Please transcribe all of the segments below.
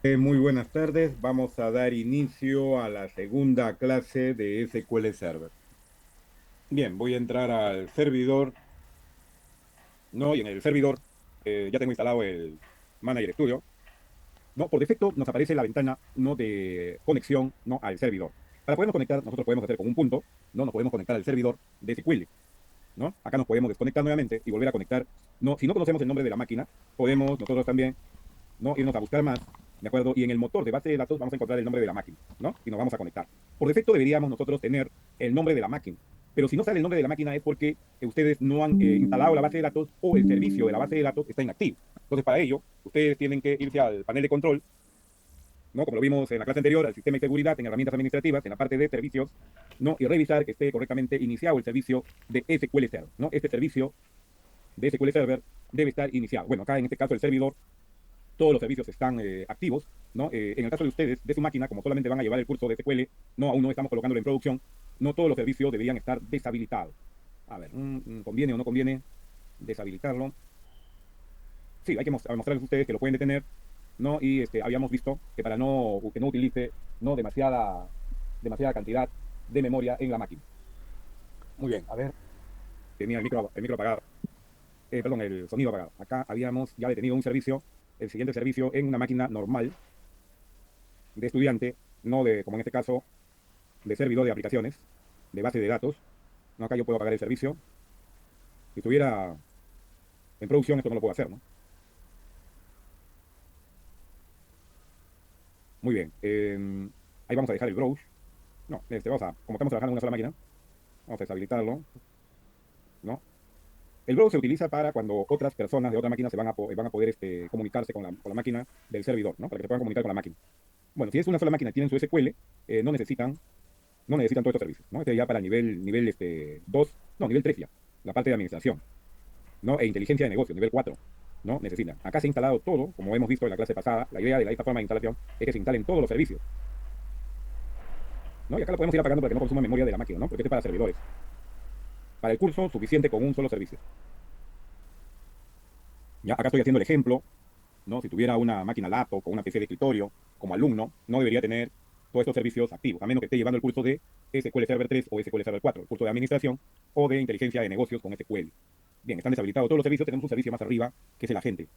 Muy buenas tardes. Vamos a dar inicio a la segunda clase de SQL Server. Bien, voy a entrar al servidor, ¿no? Y en el servidor ya tengo instalado el Manager Studio, ¿no? Por defecto nos aparece la ventana, ¿no? De conexión, ¿no? Al servidor. Para podernos conectar, nosotros podemos hacer con un punto, ¿no? Nos podemos conectar al servidor de SQL, ¿no? Acá nos podemos desconectar nuevamente y volver a conectar, ¿no? Si no conocemos el nombre de la máquina, podemos nosotros también, ¿no? Irnos a buscar más, ¿de acuerdo? Y en el motor de base de datos vamos a encontrar el nombre de la máquina, ¿no? Y nos vamos a conectar. Por defecto deberíamos nosotros tener el nombre de la máquina, pero si no sale el nombre de la máquina es porque ustedes no han instalado la base de datos o el servicio de la base de datos está inactivo. Entonces, para ello, ustedes tienen que irse al panel de control, ¿no? Como lo vimos en la clase anterior, al sistema de seguridad, en herramientas administrativas, en la parte de servicios, ¿no? Y revisar que esté correctamente iniciado el servicio de SQL Server, ¿no? Este servicio de SQL Server debe estar iniciado. Bueno, acá en este caso el servidor todos los servicios están activos, ¿no? En el caso de ustedes, de su máquina, como solamente van a llevar el curso de SQL, no, aún no estamos colocándolo en producción, no todos los servicios deberían estar deshabilitados. A ver, ¿conviene o no conviene deshabilitarlo? Sí, hay que mostrarles a ustedes que lo pueden detener, ¿no? Y habíamos visto que para que no utilice, ¿no? demasiada cantidad de memoria en la máquina. Muy bien, a ver, tenía el micro apagado, perdón, el sonido apagado. Acá habíamos ya detenido un servicio, el siguiente servicio en una máquina normal, de estudiante, no de, como en este caso, de servidor de aplicaciones, de base de datos. No, acá yo puedo apagar el servicio. Si estuviera en producción, esto no lo puedo hacer, ¿no? Muy bien. Ahí vamos a dejar el browse. No, como estamos trabajando en una sola máquina, vamos a deshabilitarlo, ¿no? El browse se utiliza para cuando otras personas de otra máquina van a poder comunicarse con la máquina del servidor, ¿no? Para que se puedan comunicar con la máquina. Bueno, si es una sola máquina y tienen su SQL, no necesitan todos estos servicios, ¿no? Este ya para nivel 2, no, nivel 3 ya, la parte de administración. ¿No? E inteligencia de negocio, nivel 4, ¿no? Necesitan. Acá se ha instalado todo, como hemos visto en la clase pasada, la idea de esta forma de instalación es que se instalen todos los servicios, ¿no? Y acá lo podemos ir apagando para que no consuma memoria de la máquina, ¿no? Porque este es para servidores. Para el curso, suficiente con un solo servicio. Ya, acá estoy haciendo el ejemplo, ¿no? Si tuviera una máquina laptop con una PC de escritorio, como alumno, no debería tener todos estos servicios activos, a menos que esté llevando el curso de SQL Server 3 o SQL Server 4, el curso de administración o de inteligencia de negocios con SQL. Bien, están deshabilitados todos los servicios, tenemos un servicio más arriba, que es el agente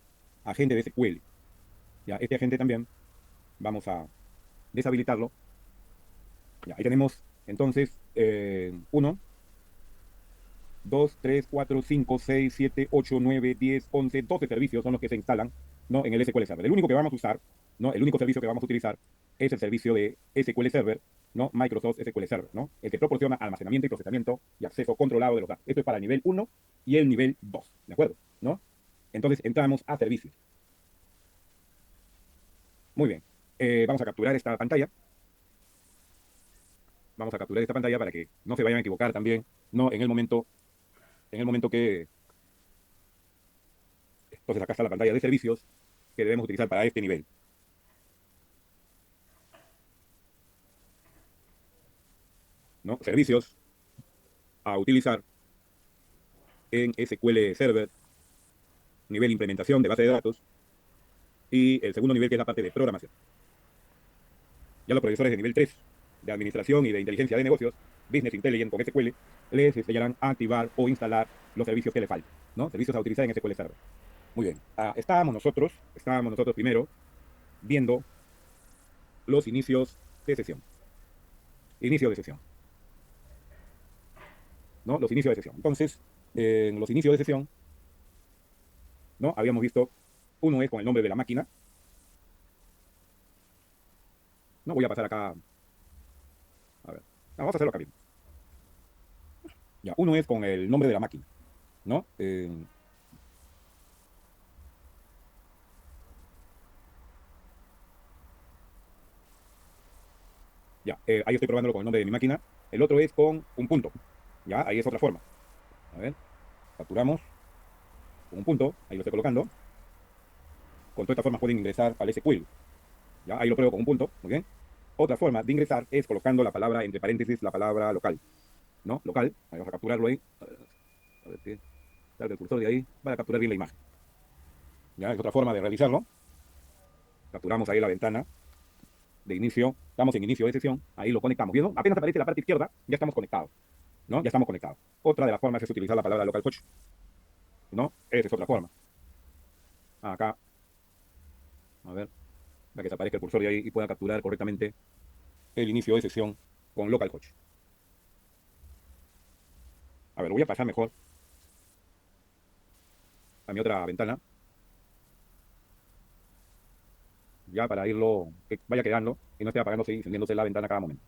de SQL. Ya, este agente también vamos a deshabilitarlo. Ya, ahí tenemos entonces 1, 2, 3, 4, 5, 6, 7, 8, 9, 10, 11, 12 servicios son los que se instalan, ¿no? En el SQL Server. El único que vamos a usar, ¿no? El único servicio que vamos a utilizar es el servicio de SQL Server, ¿no? Microsoft SQL Server, ¿no? El que proporciona almacenamiento y procesamiento y acceso controlado de los datos. Esto es para el nivel 1 y el nivel 2, ¿de acuerdo? ¿No? Entonces entramos a servicios. Muy bien. Vamos a capturar esta pantalla. Vamos a capturar esta pantalla para que no se vayan a equivocar también, ¿no? En el momento que, entonces acá está la pantalla de servicios que debemos utilizar para este nivel, ¿no? Servicios a utilizar en SQL Server, nivel implementación de base de datos, y el segundo nivel que es la parte de programación. Ya los profesores de nivel 3 de administración y de inteligencia de negocios, Business Intelligence con SQL, les enseñarán a activar o instalar los servicios que le faltan, ¿no? Servicios a utilizar en SQL Server. Muy bien. Estábamos nosotros primero viendo los inicios de sesión. Inicio de sesión, ¿no? Los inicios de sesión. Entonces, en los inicios de sesión, ¿no? Habíamos visto, uno es con el nombre de la máquina, ¿no? Voy a pasar acá, a ver, vamos a hacerlo acá bien. Ya, uno es con el nombre de la máquina, ¿no? Ya, ahí estoy probándolo con el nombre de mi máquina. El otro es con un punto, ya, ahí es otra forma. A ver, capturamos con un punto, ahí lo estoy colocando. Con todas estas formas pueden ingresar al SQL, ya, ahí lo pruebo con un punto, muy bien. Otra forma de ingresar es colocando la palabra, entre paréntesis, la palabra local, ¿no? Local, ahí vamos a capturarlo ahí. A ver que salga el cursor de ahí, para capturar bien la imagen. Ya, es otra forma de realizarlo. Capturamos ahí la ventana de inicio, estamos en inicio de sesión, ahí lo conectamos. ¿Vieron? Apenas aparece la parte izquierda, ya estamos conectados, ¿no? Ya estamos conectados. Otra de las formas es utilizar la palabra localhost, ¿no? Esa es otra forma. Acá, a ver, para que se aparezca el cursor de ahí y pueda capturar correctamente el inicio de sesión con localhost. A ver, voy a pasar mejor a mi otra ventana, ya para irlo, que vaya quedando y no esté apagándose y encendiéndose la ventana a cada momento.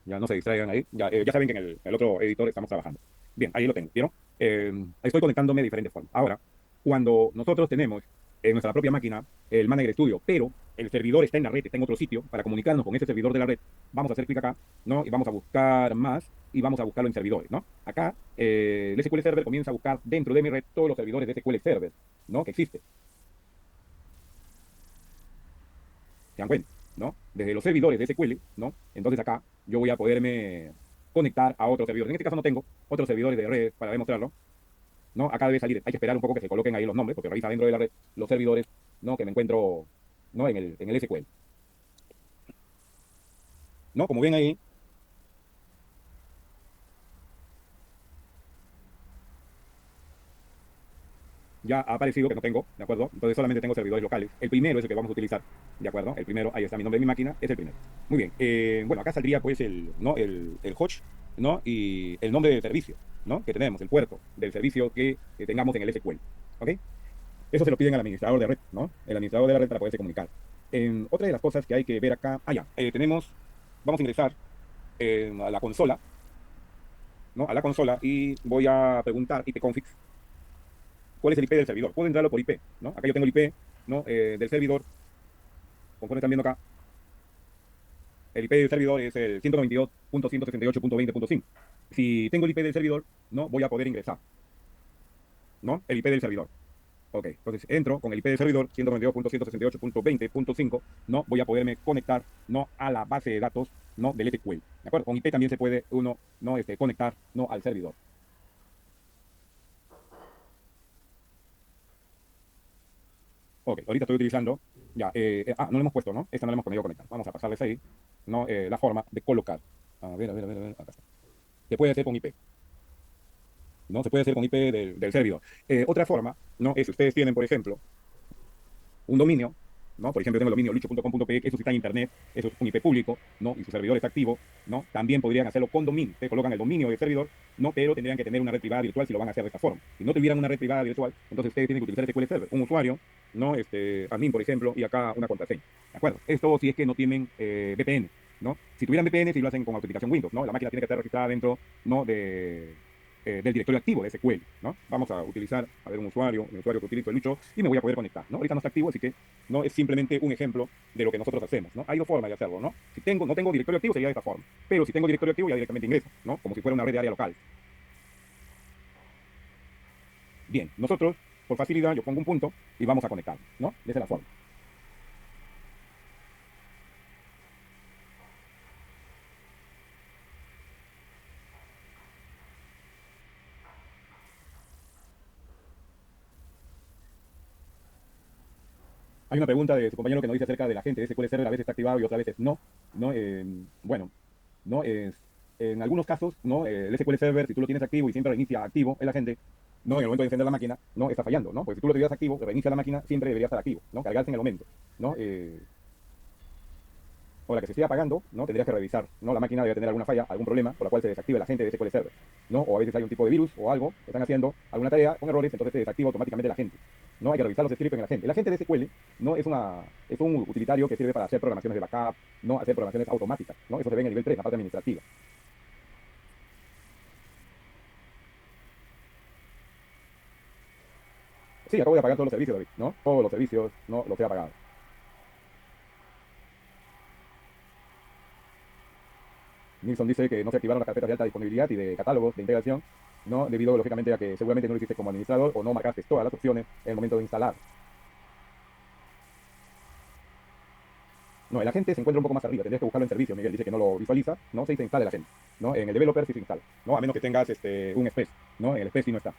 Ya no se distraigan ahí. Ya, ya saben que en el otro editor estamos trabajando. Bien, ahí lo tengo, ¿vieron? Estoy conectándome de diferentes formas. Ahora, cuando nosotros tenemos en nuestra propia máquina el Manager Studio, pero el servidor está en la red, está en otro sitio, para comunicarnos con ese servidor de la red, vamos a hacer clic acá, ¿no? Y vamos a buscar más y vamos a buscarlo en servidores, ¿no? Acá, el SQL Server comienza a buscar dentro de mi red todos los servidores de SQL Server, ¿no? Que existen. ¿Se dan cuenta? ¿No? Desde los servidores de SQL, ¿no? Entonces acá yo voy a poderme conectar a otros servidores. En este caso no tengo otros servidores de red para demostrarlo, ¿no? Acá debe salir, hay que esperar un poco que se coloquen ahí los nombres, porque revisa dentro de la red los servidores, ¿no? Que me encuentro, ¿no? En el SQL, ¿no? Como ven ahí, ya ha aparecido que no tengo, ¿de acuerdo? Entonces solamente tengo servidores locales. El primero es el que vamos a utilizar, ¿de acuerdo? El primero, ahí está mi nombre de mi máquina, es el primero. Muy bien, bueno, acá saldría pues ¿no? el host, ¿no? Y el nombre del servicio, ¿no? Que tenemos, el puerto del servicio que tengamos en el SQL, ¿ok? Eso se lo piden al administrador de red, ¿no? El administrador de la red para poderse comunicar. Otra de las cosas que hay que ver acá, ya, vamos a ingresar a la consola, ¿no? A la consola y voy a preguntar ipconfig cuál es el IP del servidor. Puedo entrarlo por IP, ¿no? Acá yo tengo el IP, ¿no? Del servidor, conforme están viendo acá, el IP del servidor es el 192.168.20.5. Si tengo el IP del servidor, ¿no? Voy a poder ingresar, ¿no? El IP del servidor. Ok, entonces entro con el IP del servidor 192.168.20.5, ¿no? Voy a poderme conectar, ¿no? A la base de datos, ¿no? Del SQL, ¿de acuerdo? Con IP también se puede uno, ¿no? Conectar, ¿no? Al servidor. Ok, ahorita estoy utilizando, ya, no lo hemos puesto, ¿no? Esta no la hemos podido conectar. Vamos a pasarles ahí, ¿no? La forma de colocar. A ver, acá está. Se puede hacer con IP, ¿no? Se puede hacer con IP del servidor. Otra forma, ¿no? Es si ustedes tienen, por ejemplo, un dominio, ¿no? Por ejemplo, yo tengo el dominio lucho.com.pe, eso sí está en internet, eso es un IP público, ¿no? Y su servidor está activo, ¿no? También podrían hacerlo con dominio. Ustedes colocan el dominio del servidor, ¿no? Pero tendrían que tener una red privada virtual si lo van a hacer de esta forma. Si no tuvieran una red privada virtual, entonces ustedes tienen que utilizar SQL Server, un usuario, ¿no? Admin, por ejemplo, y acá una contraseña. ¿De acuerdo? Esto si es que no tienen VPN, ¿no? Si tuvieran VPN, si lo hacen con autenticación Windows, ¿no? La máquina tiene que estar registrada dentro, ¿no? Del directorio activo de SQL, ¿no? Vamos a utilizar, a ver, un usuario que utilizo el Lucho, y me voy a poder conectar, ¿no? Ahorita no está activo, así que no es simplemente un ejemplo de lo que nosotros hacemos, ¿no? Hay dos formas de hacerlo, ¿no? Si no tengo directorio activo, sería de esta forma. Pero si tengo directorio activo, ya directamente ingreso, ¿no? Como si fuera una red de área local. Bien, nosotros, por facilidad, yo pongo un punto y vamos a conectar, ¿no? De esa es la forma. Hay una pregunta de su compañero que nos dice acerca de la gente de SQL Server, a veces está activado y otras veces no, ¿no? Bueno, ¿no? En algunos casos, ¿no? El SQL Server, si tú lo tienes activo y siempre reinicia activo el agente, ¿no? En el momento de encender la máquina, no está fallando, ¿no? Porque si tú lo tuvieras activo, reinicia la máquina, siempre debería estar activo, ¿no? Cargarse en el momento, ¿no? O la que se esté apagando, ¿no? Tendrías que revisar, ¿no? La máquina debe tener alguna falla, algún problema por la cual se desactive el agente de SQL Server, ¿no? O a veces hay un tipo de virus o algo, están haciendo alguna tarea con errores, entonces se desactiva automáticamente el agente, ¿no? Hay que revisar los scripts en el agente. El agente de SQL, ¿no? Es un utilitario que sirve para hacer programaciones de backup, ¿no? Hacer programaciones automáticas, ¿no? Eso se ve en el nivel 3, la parte administrativa. Sí, acabo de apagar todos los servicios, David, ¿no? Todos los servicios, ¿no? Los he apagado. Nilsson dice que no se activaron las carpetas de alta disponibilidad y de catálogos de integración, ¿no? Debido, lógicamente, a que seguramente no lo hiciste como administrador o no marcaste todas las opciones en el momento de instalar. No, el agente se encuentra un poco más arriba, tendrías que buscarlo en servicio, Miguel dice que no lo visualiza, no se instala el agente, ¿no? En el developer sí se instala, ¿no? A menos que tengas un space, ¿no? En el space sí no está.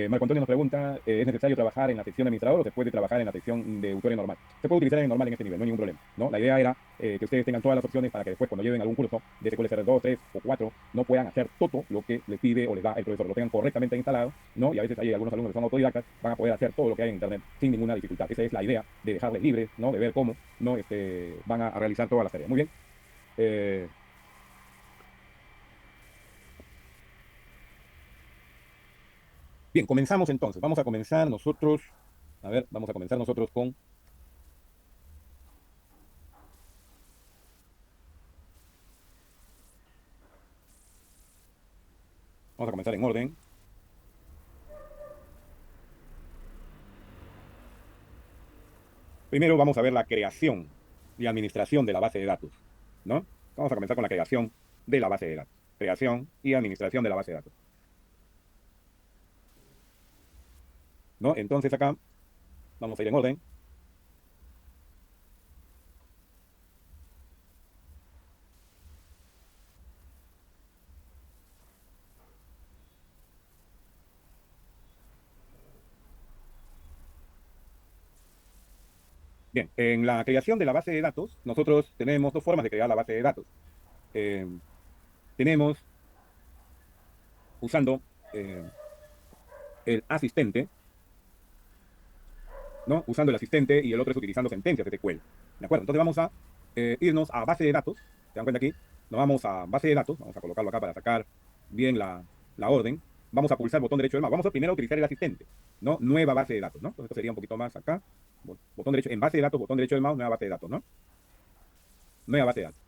Marco Antonio nos pregunta, ¿es necesario trabajar en la sección de administrador o se puede trabajar en la sección de usuario normal? Se puede utilizar en normal en este nivel, no hay ningún problema, ¿no? La idea era que ustedes tengan todas las opciones para que después cuando lleven algún curso de SQL Server 2, 3 o 4, no puedan hacer todo lo que les pide o les da el profesor, lo tengan correctamente instalado, ¿no? Y a veces hay algunos alumnos que son autodidactas, van a poder hacer todo lo que hay en Internet sin ninguna dificultad. Esa es la idea de dejarles libres, ¿no? De ver cómo, ¿no? Van a realizar todas las tareas. Muy bien. Eh, Bien, comenzamos entonces. Vamos a comenzar nosotros, a ver, vamos a comenzar nosotros con, vamos a comenzar en orden. Primero vamos a ver la creación y administración de la base de datos, ¿no? Vamos a comenzar con la creación de la base de datos. Creación y administración de la base de datos, ¿no? Entonces acá vamos a ir en orden. Bien, en la creación de la base de datos, nosotros tenemos dos formas de crear la base de datos. Eh, Tenemos usando el asistente, ¿no? Usando el asistente y el otro es utilizando sentencias de SQL. ¿De acuerdo? Entonces vamos a irnos a base de datos. ¿Se dan cuenta aquí? Nos vamos a base de datos. Vamos a colocarlo acá para sacar bien la orden. Vamos a pulsar el botón derecho del mouse. Vamos a primero utilizar el asistente, ¿no? Nueva base de datos, ¿no? Entonces esto sería un poquito más acá. Botón derecho, en base de datos, botón derecho del mouse, nueva base de datos, ¿no? Nueva base de datos.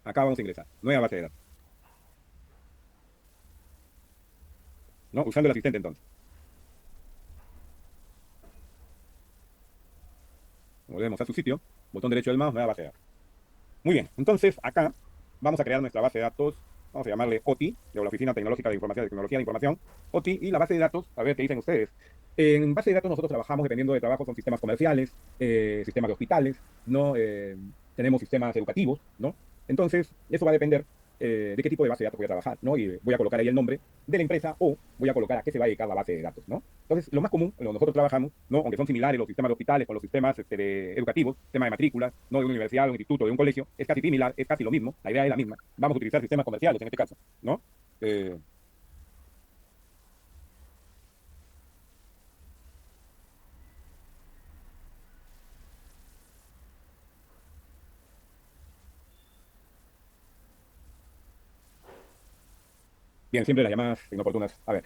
Acá vamos a ingresar. Nueva base de datos, ¿no? Usando el asistente entonces. Volvemos a su sitio. Botón derecho del mouse, nueva base de datos. Muy bien, entonces acá vamos a crear nuestra base de datos, vamos a llamarle OTI, de la Oficina Tecnológica de Información, de Tecnología de Información, OTI, y la base de datos, a ver qué dicen ustedes. En base de datos nosotros trabajamos dependiendo de trabajo con sistemas comerciales, sistemas de hospitales, ¿no? Tenemos sistemas educativos, ¿no? Entonces, eso va a depender de qué tipo de base de datos voy a trabajar, ¿no? Y voy a colocar ahí el nombre de la empresa o voy a colocar a qué se va a dedicar la base de datos, ¿no? Entonces, lo más común, lo que nosotros trabajamos, ¿no? Aunque son similares los sistemas de hospitales con los sistemas educativos, tema de matrículas, ¿no? De una universidad, de un instituto, de un colegio, es casi similar, es casi lo mismo, la idea es la misma. Vamos a utilizar sistemas comerciales en este caso, ¿no? Eh, Bien, siempre las llamadas inoportunas. A ver,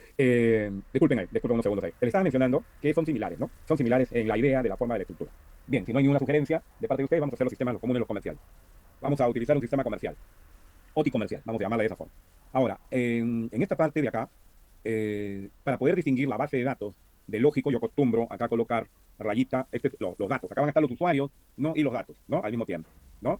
disculpen ahí, disculpen unos segundos ahí. Les estaba mencionando que son similares, ¿no? Son similares en la idea de la forma de la estructura. Bien, si no hay ninguna sugerencia de parte de ustedes, vamos a hacer los sistemas los comunes, los comerciales. Vamos a utilizar un sistema comercial, OTI comercial, vamos a llamarla de esa forma. Ahora, en esta parte de acá, para poder distinguir la base de datos de lógico, yo acostumbro acá colocar rayita, los datos. Acá van a estar los usuarios, ¿no? Y los datos, ¿no? Al mismo tiempo, ¿no?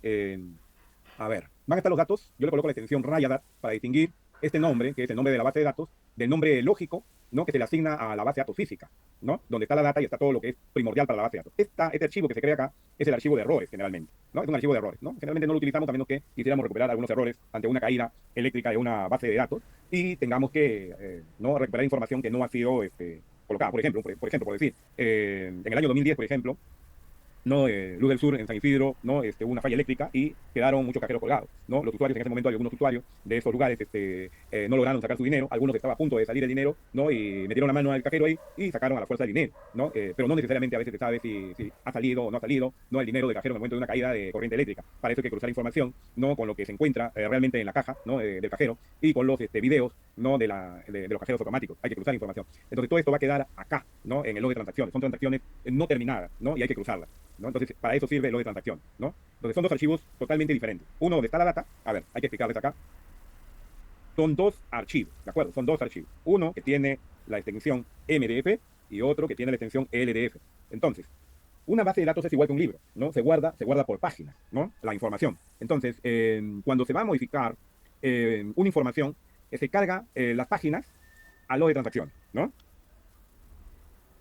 A ver, van a estar los datos, yo le coloco la extensión rayadat para distinguir este nombre, que es el nombre de la base de datos, del nombre lógico, ¿no? Que se le asigna a la base de datos física, ¿no? Donde está la data y está todo lo que es primordial para la base de datos. Este archivo que se crea acá es el archivo de errores, generalmente, ¿no? Es un archivo de errores, ¿no? Generalmente no lo utilizamos a menos que quisiéramos recuperar algunos errores ante una caída eléctrica de una base de datos y tengamos que, ¿no? Recuperar información que no ha sido colocada. Por decir, en el año 2010, por ejemplo, ¿no? Luz del Sur en San Isidro, ¿no? Hubo una falla eléctrica y quedaron muchos cajeros colgados, ¿no? Los usuarios en ese momento, algunos usuarios de esos lugares no lograron sacar su dinero, algunos estaban a punto de salir el dinero, ¿no? Y metieron la mano al cajero ahí y sacaron a la fuerza el dinero, ¿no? Pero no necesariamente a veces se sabe si ha salido o no ha salido, ¿no? El dinero del cajero en el momento de una caída de corriente eléctrica. Para eso hay que cruzar información, ¿no? Con lo que se encuentra realmente en la caja, ¿no? Del cajero y con los videos, ¿no? De los cajeros automáticos. Hay que cruzar información. Entonces todo esto va a quedar acá, ¿no? En el log de transacciones. Son transacciones no terminadas, ¿no? Y hay que cruzarlas, ¿no? Entonces, para eso sirve lo de transacción, ¿no? Entonces, son dos archivos totalmente diferentes. Uno donde está la data, a ver, hay que explicarles acá. Son dos archivos, ¿de acuerdo? Son dos archivos. Uno que tiene la extensión MDF y otro que tiene la extensión LDF. Entonces, una base de datos es igual que un libro, ¿no? Se guarda por páginas, ¿no? La información. Entonces, cuando se va a modificar una información, se carga las páginas a lo de transacción, ¿no?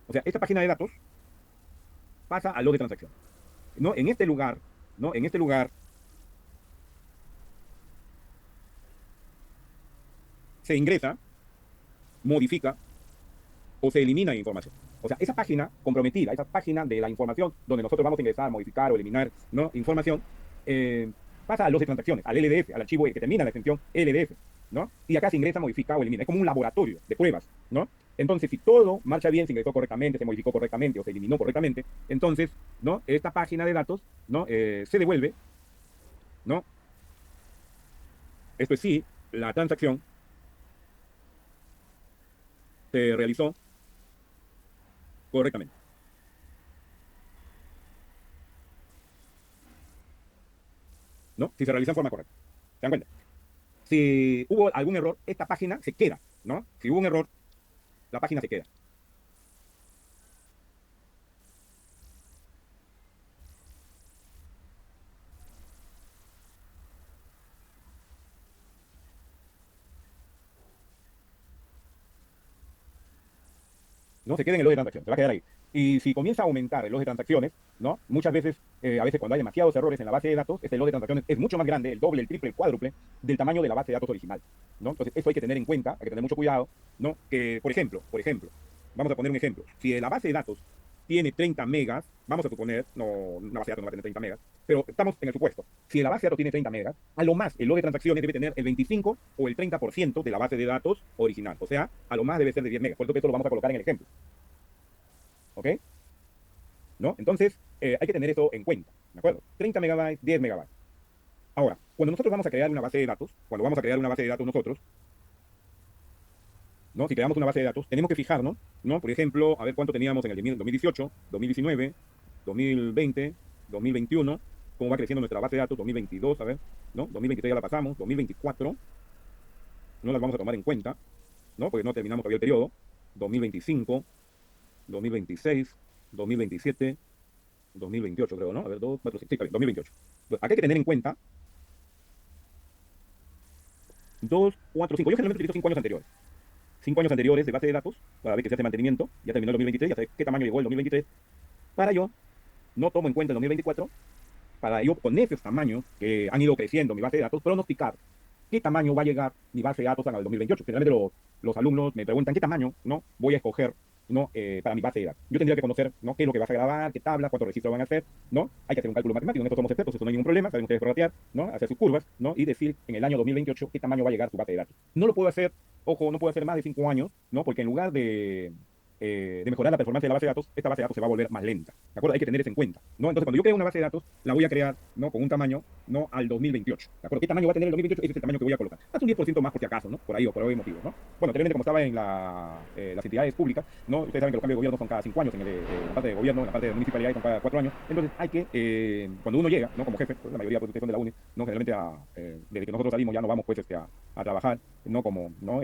O sea, esta página de datos pasa a lo de transacción. ¿No? En este lugar, ¿no? En este lugar se ingresa, modifica o se elimina información. O sea, esa página comprometida, esa página de la información donde nosotros vamos a ingresar, modificar o eliminar, ¿no?, información, pasa a los de transacciones, al LDF, al archivo que termina la extensión LDF, ¿no? Y acá se ingresa, modifica o elimina. Es como un laboratorio de pruebas, ¿no? Entonces, si todo marcha bien, se ingresó correctamente, se modificó correctamente o se eliminó correctamente, entonces, ¿no?, esta página de datos, ¿no?, se devuelve, ¿no? Esto es sí, la transacción se realizó correctamente, ¿no? Si se realiza en forma correcta. ¿Se dan cuenta? Si hubo algún error, esta página se queda, ¿no? Si hubo un error, la página se queda. ¿No? Se queda en el log de transacciones, se va a quedar ahí. Y si comienza a aumentar el log de transacciones, ¿no? Muchas veces, a veces cuando hay demasiados errores en la base de datos, este log de transacciones es mucho más grande, el doble, el triple, el cuádruple del tamaño de la base de datos original, ¿no? Entonces, eso hay que tener en cuenta, hay que tener mucho cuidado, ¿no? Que, por ejemplo, vamos a poner un ejemplo. Si la base de datos tiene 30 megas, vamos a suponer, no, una base de datos no va a tener 30 megas, pero estamos en el supuesto. Si la base de datos tiene 30 megas, a lo más el log de transacciones debe tener el 25 o el 30% de la base de datos original. O sea, a lo más debe ser de 10 megas. Por eso que esto lo vamos a colocar en el ejemplo. ¿Ok? ¿No? Entonces, hay que tener eso en cuenta, ¿de acuerdo? 30 megabytes, 10 megabytes. Ahora, cuando nosotros vamos a crear una base de datos, cuando vamos a crear una base de datos nosotros, ¿no? Si creamos una base de datos, tenemos que fijarnos, ¿no? Por ejemplo, a ver cuánto teníamos en el 2018, 2019, 2020, 2021, cómo va creciendo nuestra base de datos, 2022, a ver, ¿no? 2023 ya la pasamos, 2024, no las vamos a tomar en cuenta, ¿no? Porque no terminamos todavía el periodo, 2025, 2026, 2027, 2028 creo, ¿no? A ver, 2, 4, 6, sí, está bien, 2028. Entonces, acá hay que tener en cuenta 2, 4, 5. Yo generalmente utilizo 5 años anteriores. 5 años anteriores de base de datos para ver que se hace mantenimiento. Ya terminó el 2023, ya sé qué tamaño llegó el 2023. Para yo no tomo en cuenta el 2024, para yo con esos tamaños que han ido creciendo mi base de datos, pronosticar qué tamaño va a llegar mi base de datos en el 2028. Generalmente los alumnos me preguntan qué tamaño, ¿no?, voy a escoger, ¿no?, para mi base de datos. Yo tendría que conocer, ¿no?, qué es lo que vas a grabar, qué tabla, cuántos registros van a hacer, ¿no? Hay que hacer un cálculo matemático, en esto somos expertos, eso no hay ningún problema, saben ustedes prorratear, ¿no?, hacer sus curvas, ¿no?, y decir en el año 2028 qué tamaño va a llegar tu base de datos. No lo puedo hacer, ojo, no puedo hacer más de 5 años, ¿no?, porque en lugar de mejorar la performance de la base de datos, esta base de datos se va a volver más lenta. ¿De acuerdo? Hay que tener eso en cuenta, ¿no? Entonces, cuando yo creo una base de datos, la voy a crear, ¿no?, con un tamaño, ¿no?, al 2028. ¿De acuerdo? ¿Qué tamaño va a tener el 2028? Ese es el tamaño que voy a colocar. Haz un 10% más por si acaso, ¿no? Por ahí o por ahí motivos, ¿no? Bueno, anteriormente, como estaba en las entidades públicas, ¿no? Ustedes saben que los cambios de gobierno son cada 5 años, en la parte de gobierno, en la parte de municipalidad son cada 4 años. Entonces, hay que, cuando uno llega, ¿no?, como jefe, pues la mayoría pues, ustedes son de la UNI, ¿no? Generalmente, desde que nosotros salimos ya no vamos pues a trabajar, ¿no? Como, ¿no?,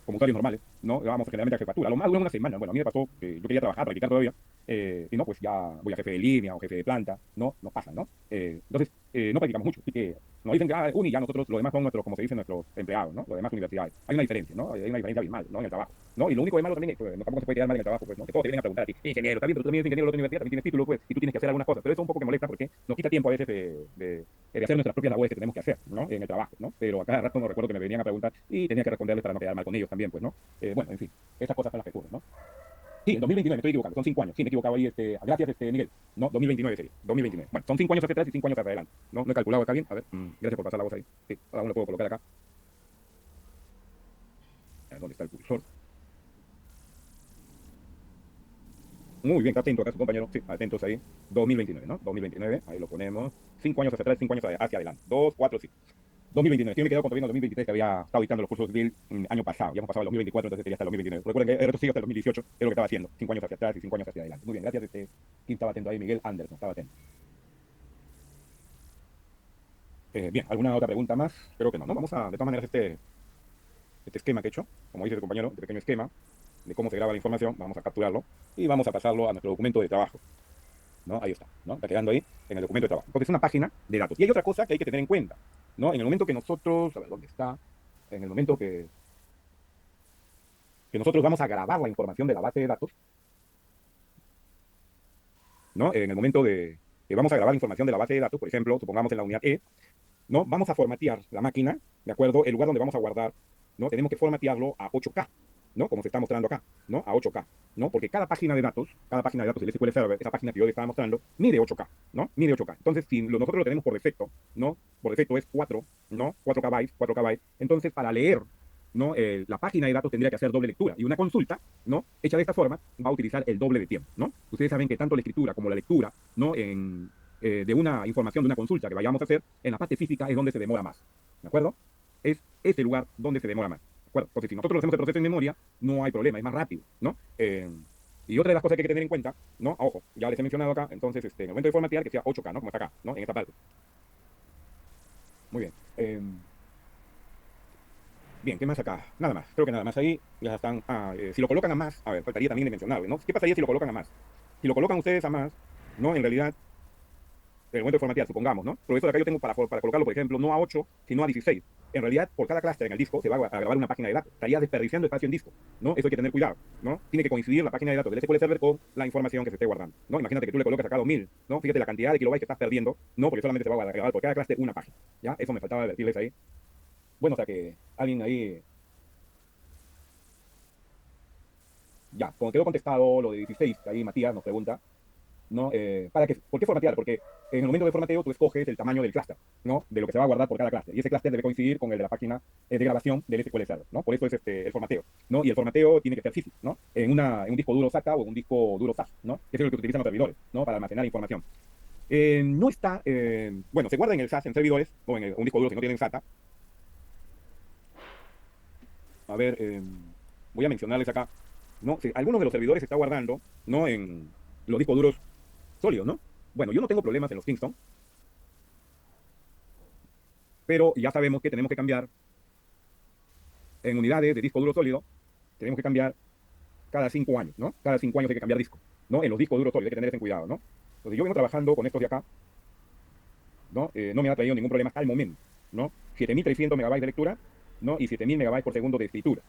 como usuarios normales, ¿no? Vamos generalmente a jefatura. A lo más dura una semana. Bueno, a mí me pasó que yo quería trabajar, practicar todavía, y no, pues ya voy a jefe de línea o jefe de planta, no, no pasa, ¿no? Entonces, no practicamos mucho. Así que nos dicen que, uni, ya nosotros, los demás son nuestros, como se dice, nuestros empleados, ¿no? Los demás universidades. Hay una diferencia, ¿no? Hay una diferencia abismal, ¿no? En el trabajo, ¿no? Y lo único de malo también es, pues, no, tampoco se puede quedar mal en el trabajo, pues, ¿no? Que todos te vienen a preguntar a ti, ingeniero, está bien, pero tú también eres ingeniero de la otra universidad, también tienes título, pues, y tú tienes que hacer algunas cosas. Pero eso es un poco que molesta porque nos quita tiempo a veces de hacer nuestras propias labores que tenemos que hacer, ¿no? En el trabajo, ¿no? Pero a cada rato no recuerdo que me venían a preguntar y tenía que responderles para no quedar mal con ellos también, pues, ¿no? Bueno, en fin, estas cosas son las que ocurren, ¿no? Sí, en 2029 me estoy equivocando, son 5 años. Sí, me he equivocado ahí, gracias, Miguel. No, 2029 sería, 2029. Bueno, son 5 años hacia atrás y 5 años hacia adelante. No, no he calculado acá bien. A ver, gracias por pasar la voz ahí. Sí, ahora lo puedo colocar acá. ¿Dónde está el cursor? Muy bien, está atento acá su compañero. Sí, atentos ahí. 2029, ¿no? 2029, ahí lo ponemos. 5 años hacia atrás, 5 años hacia adelante. 2, 4, 5. 2029. Yo me he quedado con todavía en el 2023 que había estado dictando los cursos del año pasado. Ya hemos pasado el 2024, entonces sería hasta el 2029. Recuerden que he retrocedido hasta el 2018, es lo que estaba haciendo. 5 años hacia atrás y 5 años hacia adelante. Muy bien, gracias. ¿Quién estaba atento ahí? Miguel Anderson, estaba atento. Bien, ¿alguna otra pregunta más? Creo que no, ¿no? Vamos a, de todas maneras, este esquema que he hecho, como dice el compañero, este pequeño esquema de cómo se graba la información, vamos a capturarlo y vamos a pasarlo a nuestro documento de trabajo, ¿no? Ahí está, ¿no? Está quedando ahí en el documento de trabajo. Entonces es una página de datos. Y hay otra cosa que hay que tener en cuenta, ¿no? En el momento que nosotros, a ver, ¿dónde está? En el momento que nosotros vamos a grabar la información de la base de datos, ¿no? En el momento que vamos a grabar la información de la base de datos, por ejemplo, supongamos en la unidad E, ¿no? Vamos a formatear la máquina, ¿de acuerdo? El lugar donde vamos a guardar, ¿no? Tenemos que formatearlo a 8K. ¿no? Como se está mostrando acá, ¿no? A 8K, ¿no? Porque cada página de datos del SQL Server, esa página que yo les estaba mostrando, mide 8K, ¿no? Mide 8K. Entonces, si nosotros lo tenemos por defecto, ¿no? Por defecto es 4, ¿no? 4K bytes. Entonces, para leer, ¿no? La página de datos tendría que hacer doble lectura. Y una consulta, ¿no? Hecha de esta forma, va a utilizar el doble de tiempo, ¿no? Ustedes saben que tanto la escritura como la lectura, ¿no? De una información, de una consulta que vayamos a hacer, en la parte física es donde se demora más, ¿de acuerdo? Es ese lugar donde se demora más, ¿de acuerdo? Entonces, si nosotros hacemos el proceso en memoria, no hay problema, es más rápido, ¿no? Y otra de las cosas que hay que tener en cuenta, ¿no? Ojo, ya les he mencionado acá, entonces, en el momento de formatear, que sea 8K, ¿no? Como está acá, ¿no? En esta parte. Muy bien. Bien, ¿qué más acá? Nada más, creo que nada más ahí ya están. Si lo colocan a más, a ver, faltaría también de mencionarlo, ¿no? ¿Qué pasaría si lo colocan a más? Si lo colocan ustedes a más, ¿no? En realidad, en el momento de formatear, supongamos, ¿no? Pero eso de acá yo tengo para colocarlo, por ejemplo, no a 8, sino a 16. En realidad, por cada clúster en el disco se va a grabar una página de datos. Estaría desperdiciando espacio en disco, ¿no? Eso hay que tener cuidado, ¿no? Tiene que coincidir la página de datos del SQL Server con la información que se esté guardando, ¿no? Imagínate que tú le colocas acá 2000, ¿no? Fíjate la cantidad de kilobytes que estás perdiendo, ¿no? Porque solamente se va a grabar por cada clúster una página, ¿ya? Eso me faltaba advertirles ahí. Bueno, o sea que alguien ahí. Ya, como quedó contestado lo de 16, que ahí Matías nos pregunta, ¿no? ¿Por qué formatear? Porque en el momento de formateo tú escoges el tamaño del clúster, ¿no? De lo que se va a guardar por cada clúster. Y ese clúster debe coincidir con el de la página de grabación del SQL Server, ¿no? Por eso es el formateo, ¿no? Y el formateo tiene que ser físico, ¿no? En un disco duro SATA o en un disco duro SAS, ¿no? Que es lo que utilizan los servidores, ¿no? Para almacenar información. No está, bueno, se guarda en el SAS, en servidores, o en un disco duro si no tienen SATA. A ver, voy a mencionarles acá, ¿no? Algunos de los servidores se está guardando, ¿no? En los discos duros sólidos, ¿no? Bueno, yo no tengo problemas en los Kingston, pero ya sabemos que tenemos que cambiar en unidades de disco duro sólido, tenemos que cambiar cada 5 años, ¿no? Cada 5 años hay que cambiar disco, ¿no? En los discos duros sólidos hay que tener eso en cuidado, ¿no? Entonces yo vengo trabajando con estos de acá, ¿no? No me ha traído ningún problema hasta el momento, ¿no? 7300 megabytes de lectura, ¿no? Y 7000 megabytes por segundo de escritura.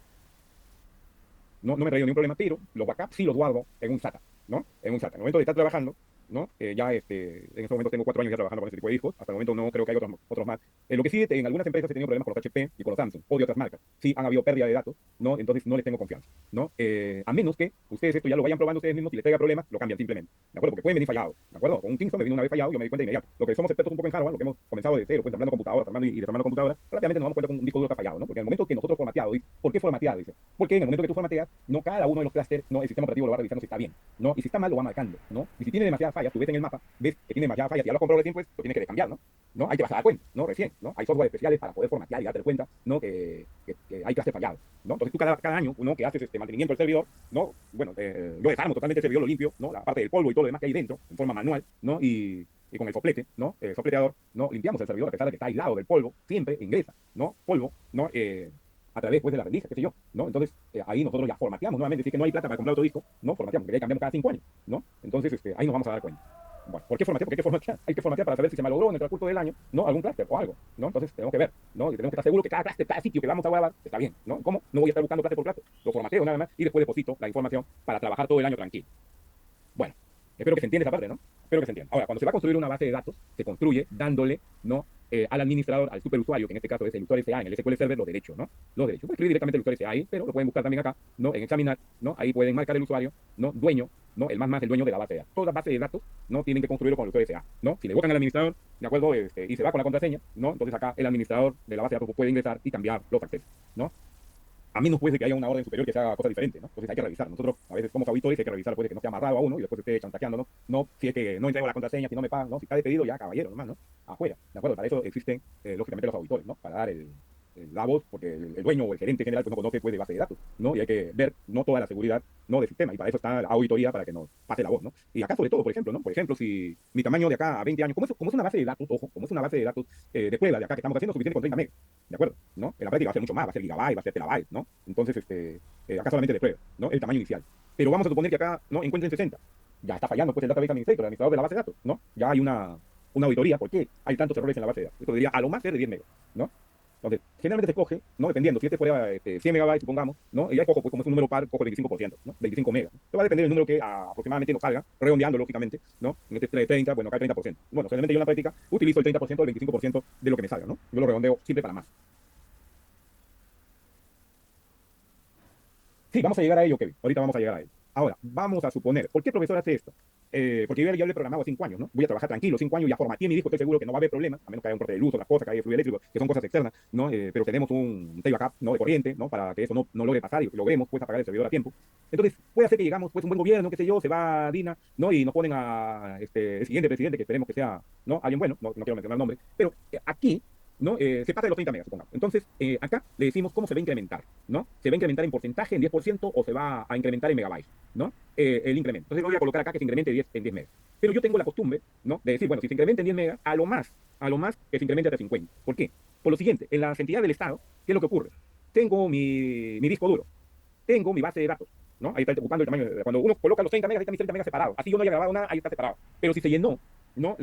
No me ha traído ningún problema, pero los backups sí los guardo en un SATA, ¿no? En un SATA. En el momento de estar trabajando, ¿no? Ya en estos momentos tengo 4 años ya trabajando con este tipo de discos. Hasta el momento no creo que hay otros más. Lo que sí, en algunas empresas he tenido problemas con los HP y con los Samsung o de otras marcas. Sí, han habido pérdida de datos, ¿no? Entonces no les tengo confianza, ¿no? A menos que ustedes esto ya lo vayan probando ustedes mismos y les traiga problemas, lo cambian simplemente, ¿de acuerdo? Porque pueden venir fallados, ¿de acuerdo? Con un Kingston me vino una vez fallado, yo me di cuenta de inmediato. Lo que somos expertos un poco en hardware, lo que hemos comenzado de cero, pues armando computadoras, armando y desarmando computadoras, rápidamente nos damos cuenta que un disco duro está fallado, ¿no? Porque en el momento que nosotros formateado, ¿por qué formateado? Dice, porque en el momento que tú formateas, no cada uno de los clusters, no, el sistema operativo lo va revisando si está bien, ¿no? Y si está mal, lo va marcando, ¿no? Y si tiene demasiadas fallas, tú ves en el mapa, ves que tiene demasiadas fallas, y ya lo has comprado recién, pues lo tienes que cambiar, ¿no? ¿No? Ahí te vas a dar cuenta, ¿no? Recién, ¿no? Hay software especiales para poder formatear y darte cuenta, ¿no? Que hay clusters fallados, ¿no? Entonces tú cada año, ¿no? Que haces mantenimiento del servidor, ¿no? Bueno, yo desarmo totalmente el servidor, lo limpio, ¿no? La parte del polvo y todo lo demás que hay dentro, en forma manual, ¿no? Y con el soplete, ¿no? El sopleteador, ¿no? Limpiamos el servidor a pesar de que está aislado del polvo, siempre ingresa, ¿no? Polvo, ¿no? A través pues, de la rendija, qué sé yo, ¿no? Entonces, ahí nosotros ya formateamos nuevamente, si es que no hay plata para comprar otro disco, ¿no? Formateamos, porque ya cambiamos cada 5 años, ¿no? Entonces, ahí nos vamos a dar cuenta. Bueno, ¿por qué formatear? Porque hay que formatear. Hay que formatear para saber si se malogró en el transcurso del año, ¿no? Algún clúster o algo, ¿no? Entonces, tenemos que ver, ¿no? Y tenemos que estar seguros que cada clúster, cada sitio que vamos a grabar está bien, ¿no? ¿Cómo? No voy a estar buscando clúster por clúster. Lo formateo nada más y después deposito la información para trabajar todo el año tranquilo. Bueno, espero que se entienda esa parte, ¿no? Espero que se entienda. Ahora, cuando se va a construir una base de datos, se construye dándole, ¿no? Al administrador, al superusuario, que en este caso es el usuario SA en el SQL Server, los derechos, ¿no? Los derechos. Pueden escribir directamente el usuario SA ahí, pero lo pueden buscar también acá, ¿no? En examinar, ¿no? Ahí pueden marcar el usuario, ¿no? Dueño, ¿no? El más el dueño de la base de datos. Todas las bases de datos, ¿no? Tienen que construirlo con el usuario SA, ¿no? Si le buscan al administrador, ¿de acuerdo? Y se va con la contraseña, ¿no? Entonces acá el administrador de la base de datos puede ingresar y cambiar los accesos, ¿no? A menos pues de que haya una orden superior que se haga cosa diferente, ¿no? Entonces hay que revisar. Nosotros a veces somos auditores y hay que revisar pues de que no esté amarrado a uno y después esté chantajeando, ¿no? No, si es que no entrego la contraseña, si no me pagan, ¿no? Si está despedido, ya caballero, nomás, ¿no? Afuera, ¿de acuerdo? Para eso existen, lógicamente, los auditores, ¿no? Para dar la voz, porque el dueño o el gerente general pues no conoce pues de base de datos, ¿no? Y hay que ver, no toda la seguridad, ¿no? Del sistema, y para eso está la auditoría, para que nos pase la voz, ¿no? Y acá sobre todo, por ejemplo, ¿no? Por ejemplo, si mi tamaño de acá a 20 años, como es una base de datos, ojo, como es una base de datos de prueba de acá que estamos haciendo, suficiente con 30 megas, ¿de acuerdo? ¿No? En la práctica va a ser mucho más, va a ser gigabyte, va a ser terabyte, ¿no? Entonces, acá solamente de prueba, ¿no? El tamaño inicial. Pero vamos a suponer que acá, ¿no? Encuentren 60. Ya está fallando, pues, el database administrator, el administrador de la base de datos, ¿no? Ya hay una auditoría, ¿por qué hay tantos errores en la base de datos? Esto diría, a lo más ser de 10 megas, ¿no? Entonces, generalmente se coge, ¿no? Dependiendo, si fuera 100 megabytes, supongamos, ¿no? Y ya cojo, pues como es un número par, cojo el 25%, ¿no? 25 megas. Esto va a depender del número que aproximadamente nos salga, redondeando, lógicamente, ¿no? En este 30, bueno, acá hay 30%. Bueno, generalmente yo en la práctica utilizo el 30% o el 25% de lo que me salga, ¿no? Yo lo redondeo siempre para más. Sí, vamos a llegar a ello, Kevin. Ahorita vamos a llegar a ello. Ahora, vamos a suponer, ¿por qué el profesor hace esto? Porque yo ya le he programado 5 años, ¿no? Voy a trabajar tranquilo, 5 años, ya formateé mi disco, estoy seguro que no va a haber problema, a menos que haya un corte de luz, otras cosas, que haya fluido eléctrico, que son cosas externas, ¿no? Pero tenemos un tape backup, ¿no? De corriente, ¿no? Para que eso no logre pasar y que logremos, pues, apagar el servidor a tiempo. Entonces, puede hacer que llegamos, pues, un buen gobierno, qué sé yo, se va Dina, ¿no? Y nos ponen a el siguiente presidente, que esperemos que sea, ¿no? Alguien bueno, no quiero mencionar el nombre, pero aquí, ¿no? Se pasa de los 30 megas, supongamos. Entonces, acá le decimos cómo se va a incrementar, ¿no? ¿Se va a incrementar en porcentaje, en 10%, o se va a incrementar en megabytes, ¿no? El incremento. Entonces voy a colocar acá que se incremente en 10 megas. Pero yo tengo la costumbre, ¿no? De decir, bueno, si se incrementa en 10 megas, a lo más que se incremente hasta 50. ¿Por qué? Por lo siguiente, en las entidades del Estado, ¿qué es lo que ocurre? Tengo mi disco duro, tengo mi base de datos, ¿no? Ahí está ocupando el tamaño. Cuando uno coloca los 30 megas, ahí están mis 30 megas separados. Así yo no haya grabado nada, ahí está separado. Pero si se llenó, ¿no?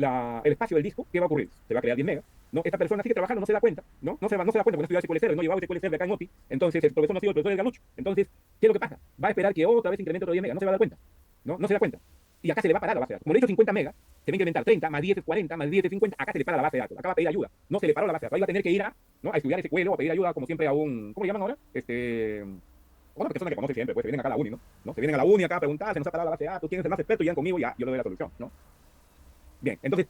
El espacio del disco, ¿qué va a ocurrir? Se va a crear 10 megas, ¿no? Esta persona sigue trabajando, no se da cuenta, ¿no? No se da cuenta porque no estudiaba SQL Server, no llevaba SQL Server acá en OTI. Entonces el profesor no ha sido el profesor de Galucho. Entonces, ¿qué es lo que pasa? Va a esperar que otra vez incremente otro 10 megas, no se va a dar cuenta, ¿no? No se da cuenta. Y acá se le va a parar la base de datos. Como le he hecho 50 megas, se va a incrementar 30, más 10 es 40, más 10 es 50, acá se le para la base de datos. Acá va a pedir ayuda. No se le paró la base de datos. Ahí va a tener que ir ¿no? A estudiar SQL o a pedir ayuda, como siempre, a un, ¿cómo le llaman ahora? Una persona que conoce siempre, pues se vienen acá a la uni, ¿no? Se vienen a la uni acá a preguntar, se nos ha parado la base de datos, quién es el más experto, y llegan conmigo y ya, yo le doy la solución, ¿no? Bien, entonces,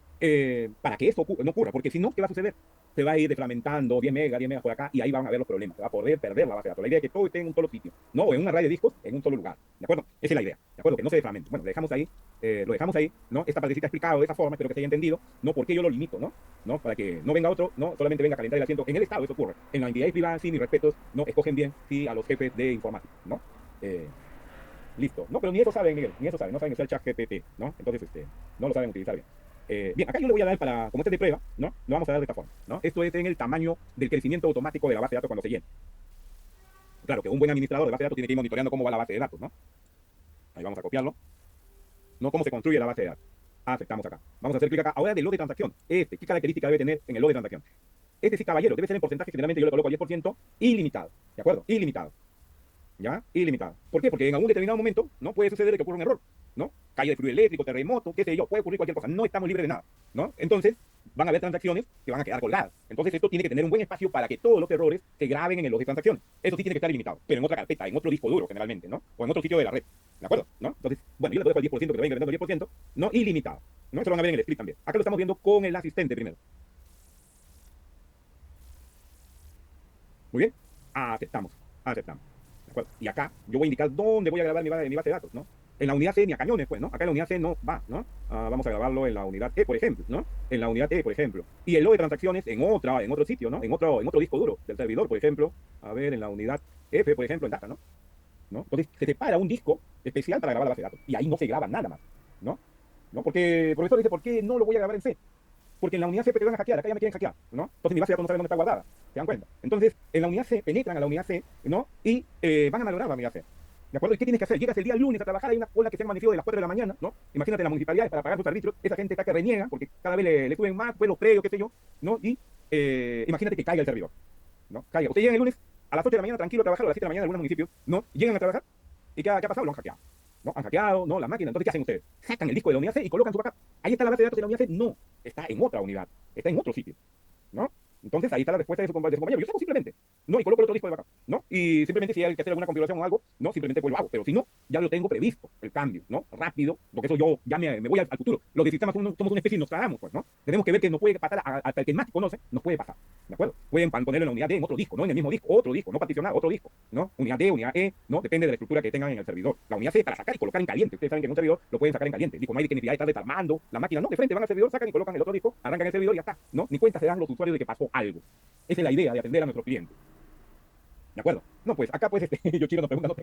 para que eso no ocurra, porque si no, ¿qué va a suceder? Se va a ir defragmentando 10 megas por acá, y ahí van a haber los problemas. Se va a poder perder la base de datos. La idea es que todo esté en un solo sitio, no, o en una red de discos, en un solo lugar. ¿De acuerdo? Esa es la idea. ¿De acuerdo? Que no se defragmente. Bueno, lo dejamos ahí, ¿no? Esta partecita explicado de esa forma, espero que se haya entendido, ¿no? ¿Por qué yo lo limito, ¿no? ¿No? Para que no venga otro, ¿no? Solamente venga a calentar el asiento. En el Estado eso ocurre. En las entidades privadas, sí, mis respetos, ¿no? Escogen bien, sí, a los jefes de informática, ¿no? Eh, Listo. No, pero ni eso saben, Miguel, ni eso saben, no saben usar el chat GPT, ¿no? Entonces, no lo saben utilizar bien. Bien, acá yo le voy a dar como este de prueba, ¿no? Lo vamos a dar de esta forma, ¿no? Esto es en el tamaño del crecimiento automático de la base de datos cuando se llene. Claro que un buen administrador de base de datos tiene que ir monitoreando cómo va la base de datos, ¿no? Ahí vamos a copiarlo, ¿no? Cómo se construye la base de datos. Aceptamos acá. Vamos a hacer clic acá. Ahora del load de transacción. ¿Qué característica debe tener en el load de transacción? Sí, caballero, debe ser en porcentaje, generalmente yo le coloco 10%, ilimitado, ¿de acuerdo? Ilimitado. ¿Ya? Ilimitado. ¿Por qué? Porque en algún determinado momento, ¿no? Puede suceder que ocurra un error, ¿no? Caída de fluido eléctrico, terremoto, qué sé yo, puede ocurrir cualquier cosa. No estamos libres de nada, ¿no? Entonces, van a haber transacciones que van a quedar colgadas. Entonces, esto tiene que tener un buen espacio para que todos los errores se graben en el log de transacciones. Eso sí tiene que estar ilimitado, pero en otra carpeta, en otro disco duro, generalmente, ¿no? O en otro sitio de la red, ¿de acuerdo? ¿No? Entonces, bueno, yo le dejo el 10%, que lo va incrementando el 10%, ¿no? Ilimitado, ¿no? Eso lo van a ver en el split también. Acá lo estamos viendo con el asistente primero. Muy bien. Aceptamos, aceptamos. ¿De acuerdo? Y acá yo voy a indicar dónde voy a grabar mi base de datos, ¿no? En la unidad C ni a cañones, pues, ¿no? Acá en la unidad C no va, ¿no? Vamos a grabarlo en la unidad E, por ejemplo, ¿no? En la unidad E, por ejemplo. Y el log de transacciones en otro sitio, ¿no? En otro disco duro del servidor, por ejemplo. A ver, en la unidad F, por ejemplo, en data, ¿no? ¿No? Entonces se separa un disco especial para grabar la base de datos. Y ahí no se graba nada más, ¿no? ¿No? Porque el profesor dice, ¿por qué no lo voy a grabar en C? Porque en la unidad C te van a hackear, acá ya me quieren hackear, ¿no? Entonces mi base de datos no sabe dónde está guardada, ¿se dan cuenta? Entonces, en la unidad C, penetran a la unidad C, ¿no? Y van a malograr la unidad C. ¿De acuerdo? ¿Y qué tienes que hacer? Llegas el día lunes a trabajar, hay una cola que se ha amanecido de las 4 de la mañana, ¿no? Imagínate las municipalidades para pagar sus arbitrios, esa gente está que reniega, porque cada vez le suben más, pues los predios, qué sé yo, ¿no? Y imagínate que caiga el servidor, ¿no? Caiga. Ustedes llegan el lunes a las 8 de la mañana tranquilo a trabajar, o a las 7 de la mañana en algunos municipios, ¿no? Llegan a trabajar, ¿y qué ha pasado? Lo han hackeado. ¿No? Han hackeado, ¿no? La máquina. Entonces, ¿qué hacen ustedes? Sacan el disco de la unidad C y colocan su backup. Ahí está la base de datos de la unidad C. No, está en otra unidad, está en otro sitio, ¿no? Entonces ahí está la respuesta de su compañero. Yo saco simplemente, ¿no? Y coloco el otro disco de backup, ¿no? Y simplemente si hay que hacer alguna configuración o algo, ¿no? Simplemente pues lo hago. Pero si no, ya lo tengo previsto, el cambio, ¿no? Rápido, porque eso yo ya me voy al futuro. Los de sistemas somos una especie y nos tragamos, pues, ¿no? Tenemos que ver que nos puede pasar hasta el que más conoce, nos puede pasar, ¿de acuerdo? Pueden ponerlo en la unidad D en otro disco, no en el mismo disco, otro disco, no particionar, otro disco, ¿no? Unidad D, unidad E, ¿no? Depende de la estructura que tengan en el servidor. La unidad C para sacar y colocar en caliente. Ustedes saben que en un servidor lo pueden sacar en caliente. Digo, no hay que necesidad de estar desarmando la máquina, no, de frente van al servidor, sacan y colocan el otro disco, arrancan el servidor y ya está, ¿no? Ni cuenta se dan los usuarios de que pasó algo. Esa es la idea de atender a nuestros clientes. ¿De acuerdo? No, pues acá pues yo Chiro nos pregunta, no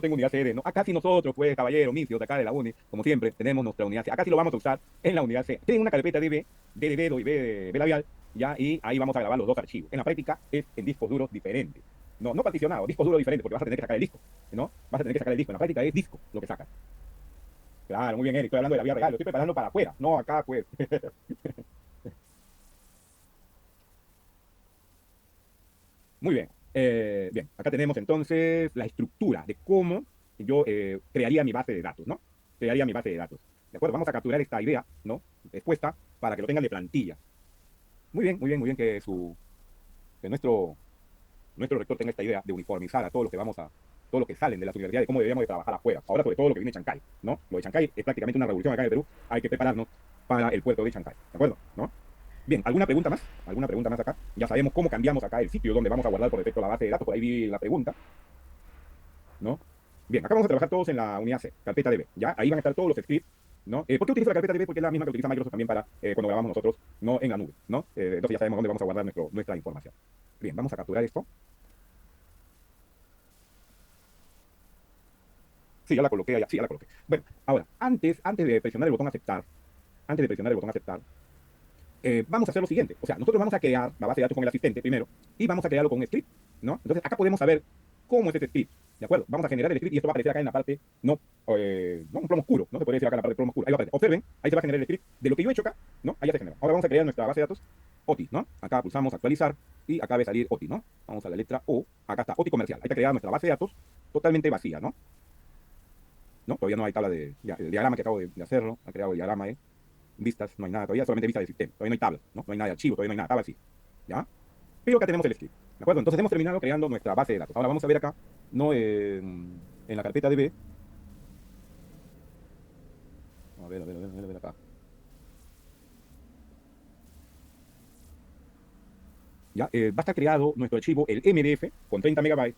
tengo unidad CD, ¿no? Acá sí nosotros, pues, caballero, misios de acá de la uni, como siempre, tenemos nuestra unidad C. Acá sí lo vamos a usar en la unidad C. Tienen una carpeta de D de dedo y B de B labial, ya, y ahí vamos a grabar los dos archivos. En la práctica es en discos duros diferentes. No particionados, discos duros diferentes, porque vas a tener que sacar el disco, ¿no? Vas a tener que sacar el disco. En la práctica es disco lo que sacas. Claro, muy bien, Eric, estoy hablando de la vida real, lo estoy preparando para afuera, no acá, pues. Muy bien. Bien, acá tenemos entonces la estructura de cómo yo crearía mi base de datos, ¿no? Crearía mi base de datos. ¿De acuerdo? Vamos a capturar esta idea, ¿no? Expuesta para que lo tengan de plantilla. Muy bien, muy bien, muy bien que nuestro rector tenga esta idea de uniformizar a todos los que vamos a todos los que salen de las universidades, cómo deberíamos de trabajar afuera. Ahora, sobre todo lo que viene de Chancay, ¿no? Lo de Chancay es prácticamente una revolución acá en el Perú. Hay que prepararnos para el puerto de Chancay, ¿de acuerdo? ¿No? Bien, ¿alguna pregunta más? ¿Alguna pregunta más acá? Ya sabemos cómo cambiamos acá el sitio donde vamos a guardar por defecto la base de datos. Por ahí vi la pregunta, ¿no? Bien, acá vamos a trabajar todos en la unidad C, carpeta DB, ¿ya? Ahí van a estar todos los scripts, ¿no? ¿Por qué utilizo la carpeta DB? Porque es la misma que utiliza Microsoft también para cuando grabamos nosotros, ¿no? En la nube, ¿no? Entonces ya sabemos dónde vamos a guardar nuestra información. Bien, vamos a capturar esto. Sí, ya la coloqué allá, sí, ya la coloqué. Bueno, ahora, antes de presionar el botón aceptar, vamos a hacer lo siguiente. O sea, nosotros vamos a crear la base de datos con el asistente primero y vamos a crearlo con un script, ¿no? Entonces, acá podemos saber cómo es ese script, ¿de acuerdo? Vamos a generar el script y esto va a aparecer acá en la parte, no un plomo oscuro, ¿no? Se puede decir acá en la parte de plomo oscuro. Ahí va a aparecer. Observen, ahí se va a generar el script de lo que yo he hecho acá, ¿no? Ahí ya se genera. Ahora vamos a crear nuestra base de datos OTI, ¿no? Acá pulsamos actualizar y acá va a salir OTI, ¿no? Vamos a la letra O, acá está, OTI comercial. Ahí está creada nuestra base de datos totalmente vacía, ¿no? ¿No? Todavía no hay tabla el diagrama que acabo de hacerlo, ha creado el diagrama, vistas, no hay nada todavía, solamente vistas del sistema, todavía no hay tablas, ¿no? No hay nada de archivo, todavía no hay nada, tabla así, ¿ya? Pero acá tenemos el script, ¿de acuerdo? Entonces hemos terminado creando nuestra base de datos. Ahora vamos a ver acá, ¿no? En la carpeta DB, a ver acá. ¿Ya? Va a estar creado nuestro archivo, el MDF, con 30 megabytes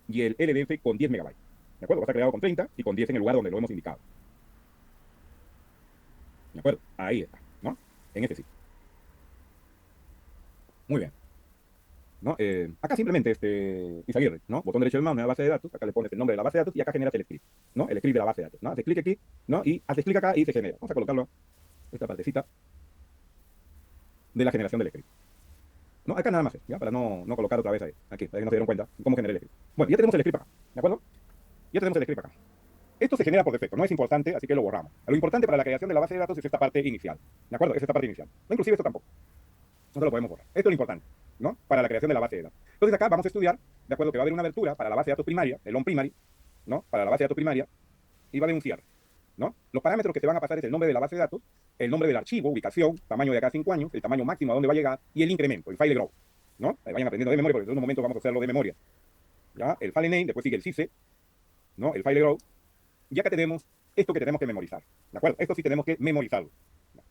y el LDF con 10 megabytes, ¿de acuerdo? Va a estar creado con 30 y con 10 en el lugar donde lo hemos indicado, ¿de acuerdo? Ahí está, ¿no? En este sitio. Muy bien. ¿No? Acá simplemente, Isaguirre, ¿no? Botón derecho de mouse, nueva base de datos, acá le pones el nombre de la base de datos y acá generas el script, ¿no? El script de la base de datos, ¿no? Haces clic aquí, ¿no? Y haces clic acá y se genera. Vamos a colocarlo, esta partecita de la generación del script, ¿no? Acá nada más, ¿ya? Para no colocar otra vez ahí, aquí, para que no se dieron cuenta cómo generar el script. Bueno, ya tenemos el script acá, ¿de acuerdo? Ya tenemos el script acá. Esto se genera por defecto, no es importante, así que lo borramos. Lo importante para la creación de la base de datos es esta parte inicial, ¿de acuerdo? Es esta parte inicial. No, inclusive esto tampoco. No se lo podemos borrar. Esto es lo importante, ¿no? Para la creación de la base de datos. Entonces acá vamos a estudiar, de acuerdo, que va a haber una abertura para la base de datos primaria, el on-primary, ¿no? Para la base de datos primaria, y va a haber un cierre, ¿no? Los parámetros que se van a pasar es el nombre de la base de datos, el nombre del archivo, ubicación, tamaño de acá a 5 años, el tamaño máximo a dónde va a llegar, y el incremento, el file growth, ¿no? Ahí vayan aprendiendo de memoria, porque en un momento vamos a hacerlo de memoria, ¿ya? El file name, después sigue el CISE, ¿no? El file growth, y acá tenemos esto que tenemos que memorizar, ¿de acuerdo? Esto sí tenemos que memorizarlo.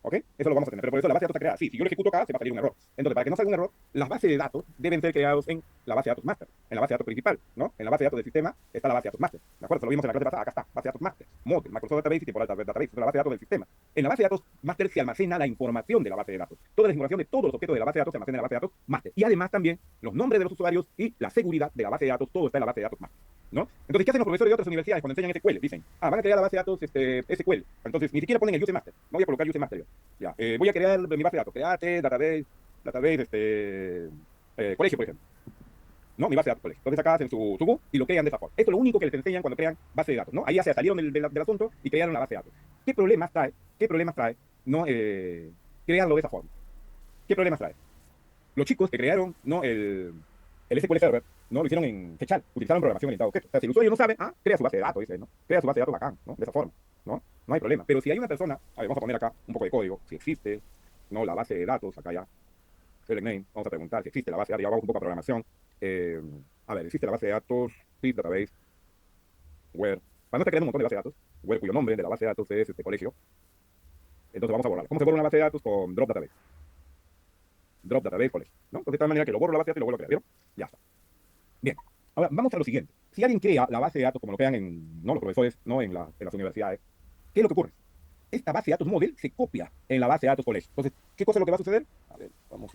¿Ok? Eso lo vamos a tener. Pero por eso la base de datos está creada. Sí, si yo lo ejecuto acá, se va a salir un error. Entonces, para que no salga un error, las bases de datos deben ser creados en la base de datos master, en la base de datos principal, ¿no? En la base de datos del sistema está la base de datos master. ¿De acuerdo? Eso lo vimos en la clase pasada. Acá está, base de datos master, model, Microsoft Database y temporal database. Esa es la base de datos del sistema. En la base de datos master se almacena la información de la base de datos. Toda la información de todos los objetos de la base de datos se almacena en la base de datos master. Y además también los nombres de los usuarios y la seguridad de la base de datos, todo está en la base de datos master, ¿no? Entonces, ¿qué hacen los profesores de otras universidades cuando enseñan SQL? Dicen, van a crear la base de datos SQL. Entonces, ni siquiera ponen el use master. No voy a colocar use master yo. Ya, voy a crear mi base de datos. Create, database, colegio, por ejemplo. No, mi base de datos colegio. Entonces acá hacen su book y lo crean de esa forma. Esto es lo único que les enseñan cuando crean base de datos, ¿no? Ahí ya se salieron del asunto y crearon la base de datos. ¿Qué problemas trae? ¿No? Crearlo de esa forma. ¿Qué problemas trae? Los chicos que crearon, ¿no? El SQL Server, ¿no? Lo hicieron en C#, utilizaron programación orientada a objetos. O sea, si el usuario no sabe, crea su base de datos, dice, ¿no? Crea su base de datos bacán, ¿no? De esa forma, ¿no? No hay problema. Pero si hay una persona, a ver, vamos a poner acá un poco de código, si existe, ¿no? La base de datos, acá ya, select name, vamos a preguntar si existe la base de datos, ya vamos un poco a programación. A ver, existe la base de datos, fit database, where, para no estar creando un montón de bases de datos, where cuyo nombre de la base de datos es este colegio, entonces vamos a borrarla. ¿Cómo se borra una base de datos? Con drop database. Drop database colegio, ¿no? Entonces de tal manera que lo borro la base de datos y lo vuelvo a crear, ¿vieron? Ya está. Bien, ahora vamos a lo siguiente. Si alguien crea la base de datos, como lo crean ¿no? Los profesores, ¿no? En las universidades, ¿qué es lo que ocurre? Esta base de datos model se copia en la base de datos colegio. Entonces, ¿qué cosa es lo que va a suceder? A ver, vamos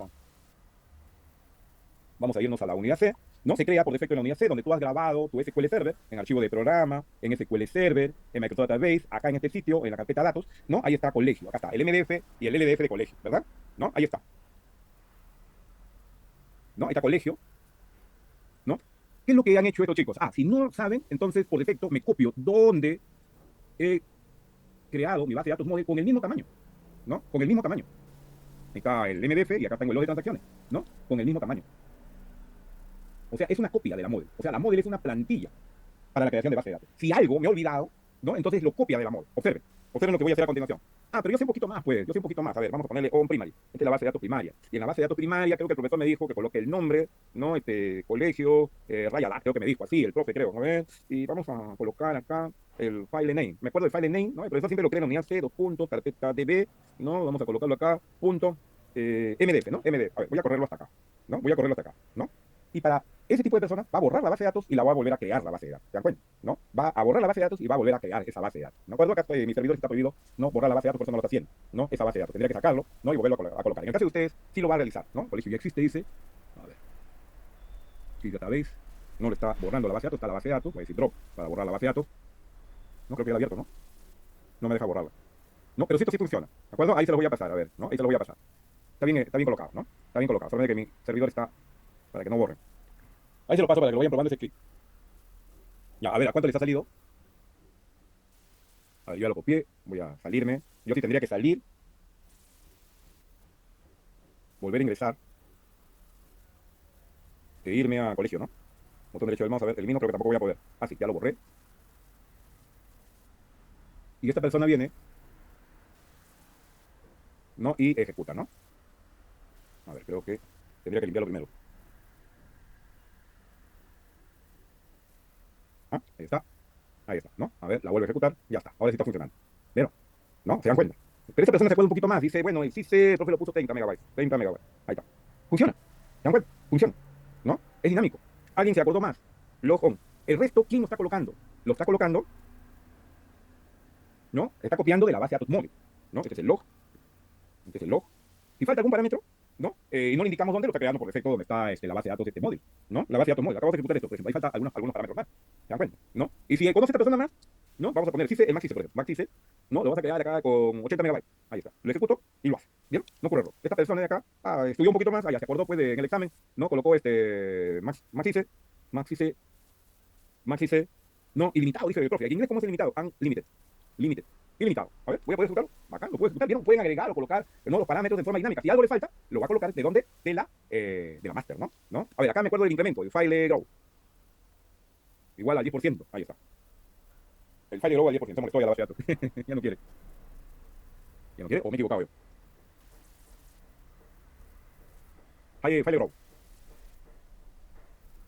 a irnos a la unidad C, ¿no? Se crea por defecto en la unidad C, donde tú has grabado tu SQL Server, en archivo de programa, en SQL Server, en Microsoft Database, acá en este sitio, en la carpeta datos, ¿no? Ahí está colegio, acá está el MDF y el LDF de colegio, ¿verdad? ¿No? Ahí está. ¿No? Ahí está colegio, ¿no? ¿Qué es lo que han hecho estos chicos? Si no saben, entonces por defecto me copio donde he creado mi base de datos model con el mismo tamaño, ¿no? Con el mismo tamaño. Ahí está el MDF y acá tengo el log de transacciones, ¿no? Con el mismo tamaño. O sea, es una copia de la model. O sea, la model es una plantilla para la creación de base de datos. Si algo me he olvidado, ¿no? Entonces lo copia de la model. Observe. Observen lo que voy a hacer a continuación. Ah, pero yo sé un poquito más, pues. Yo sé un poquito más. A ver, vamos a ponerle on primary. Esta es la base de datos primaria. Y en la base de datos primaria, creo que el profesor me dijo que coloque el nombre, ¿no? Colegio, raya, creo que me dijo así, el profe, creo. A ver, y vamos a colocar acá el file name. Me acuerdo del file name, ¿no? El profesor siempre lo crea en unidad C, dos puntos, carpeta DB, ¿no? Vamos a colocarlo acá, punto, MDF, ¿no? MDF. A ver, voy a correrlo hasta acá, ¿no? Voy a correrlo hasta acá, ¿no? Y para ese tipo de personas va a borrar la base de datos y la va a volver a crear la base de datos. ¿Se dan cuenta? ¿No? Va a borrar la base de datos y va a volver a crear esa base de datos. ¿De acuerdo? Acá mi servidor está prohibido no borrar la base de datos, por eso no lo está haciendo, ¿no? Esa base de datos. Tendría que sacarlo, ¿no? Y volverlo a colocar. En el caso de ustedes, sí lo va a realizar, ¿no? Colegio ya existe, dice. A ver. Si database no le está borrando la base de datos, está la base de datos. Voy a decir drop para borrar la base de datos. No creo que era abierto, ¿no? No me deja borrarla. No, pero si esto sí funciona. ¿De acuerdo? Ahí se lo voy a pasar, a ver, ¿no? Ahí se lo voy a pasar. Está bien colocado, ¿no? Está bien colocado. Solamente que mi servidor está para que no borren. Ahí se lo paso para que lo vayan probando ese clic. Ya, a ver, ¿a cuánto les ha salido? A ver, yo ya lo copié, voy a salirme. Yo sí tendría que salir, volver a ingresar, e irme a colegio, ¿no? Botón derecho del mouse, a ver, elimino, creo que tampoco voy a poder. Ah, sí, ya lo borré. Y esta persona viene, ¿no? Y ejecuta, ¿no? A ver, creo que tendría que limpiarlo primero. Ah, ahí está, ¿no? A ver, la vuelvo a ejecutar, ya está, ahora sí está funcionando. ¿Vieron? ¿No? ¿Se dan cuenta? Pero esta persona se acuerda un poquito más, dice, bueno, el CICE, el profe lo puso 30 megabytes, 30 megabytes, ahí está. Funciona, ¿se dan cuenta? Funciona, ¿no? Es dinámico. Alguien se acordó más, log on. El resto, ¿quién lo está colocando? Lo está colocando, ¿no? Está copiando de la base de datos móvil, ¿no? Este es el log, este es el log. Si falta algún parámetro, ¿no? Y no le indicamos dónde, lo está creando por defecto donde está la base de datos de este móvil, ¿no? La base de datos móvil. Acabamos de ejecutar esto, por ejemplo. Ahí falta algunos parámetros más. ¿Se dan cuenta? ¿No? Y si conoce esta persona más, ¿no? Vamos a poner CICE, el Max CICE, por ejemplo. Max CICE, ¿no? Lo vas a crear acá con 80 megabytes. Ahí está. Lo ejecuto y lo hace. ¿Bien? No ocurre error. Esta persona de acá estudió un poquito más, ya se acordó pues en el examen, ¿no? Colocó Max CICE, Max CICE, Max CICE, no, ilimitado, dice el profe. En inglés, ¿cómo es ilimitado? Unlimited. Limited. Ilimitado. A ver, voy a poder ejecutarlo. Bacán, lo puedes ejecutar. ¿Vieron? Pueden agregar o colocar, ¿no? Los parámetros de forma dinámica. Si algo le falta, lo va a colocar de dónde? De la master, ¿no? ¿No? A ver, acá me acuerdo del incremento, el file grow. Igual al 10%. Ahí está. El file grow al 10%. Se molestó ya la base de datos. Ya no quiere. Ya no quiere. O me he equivocado yo. File grow.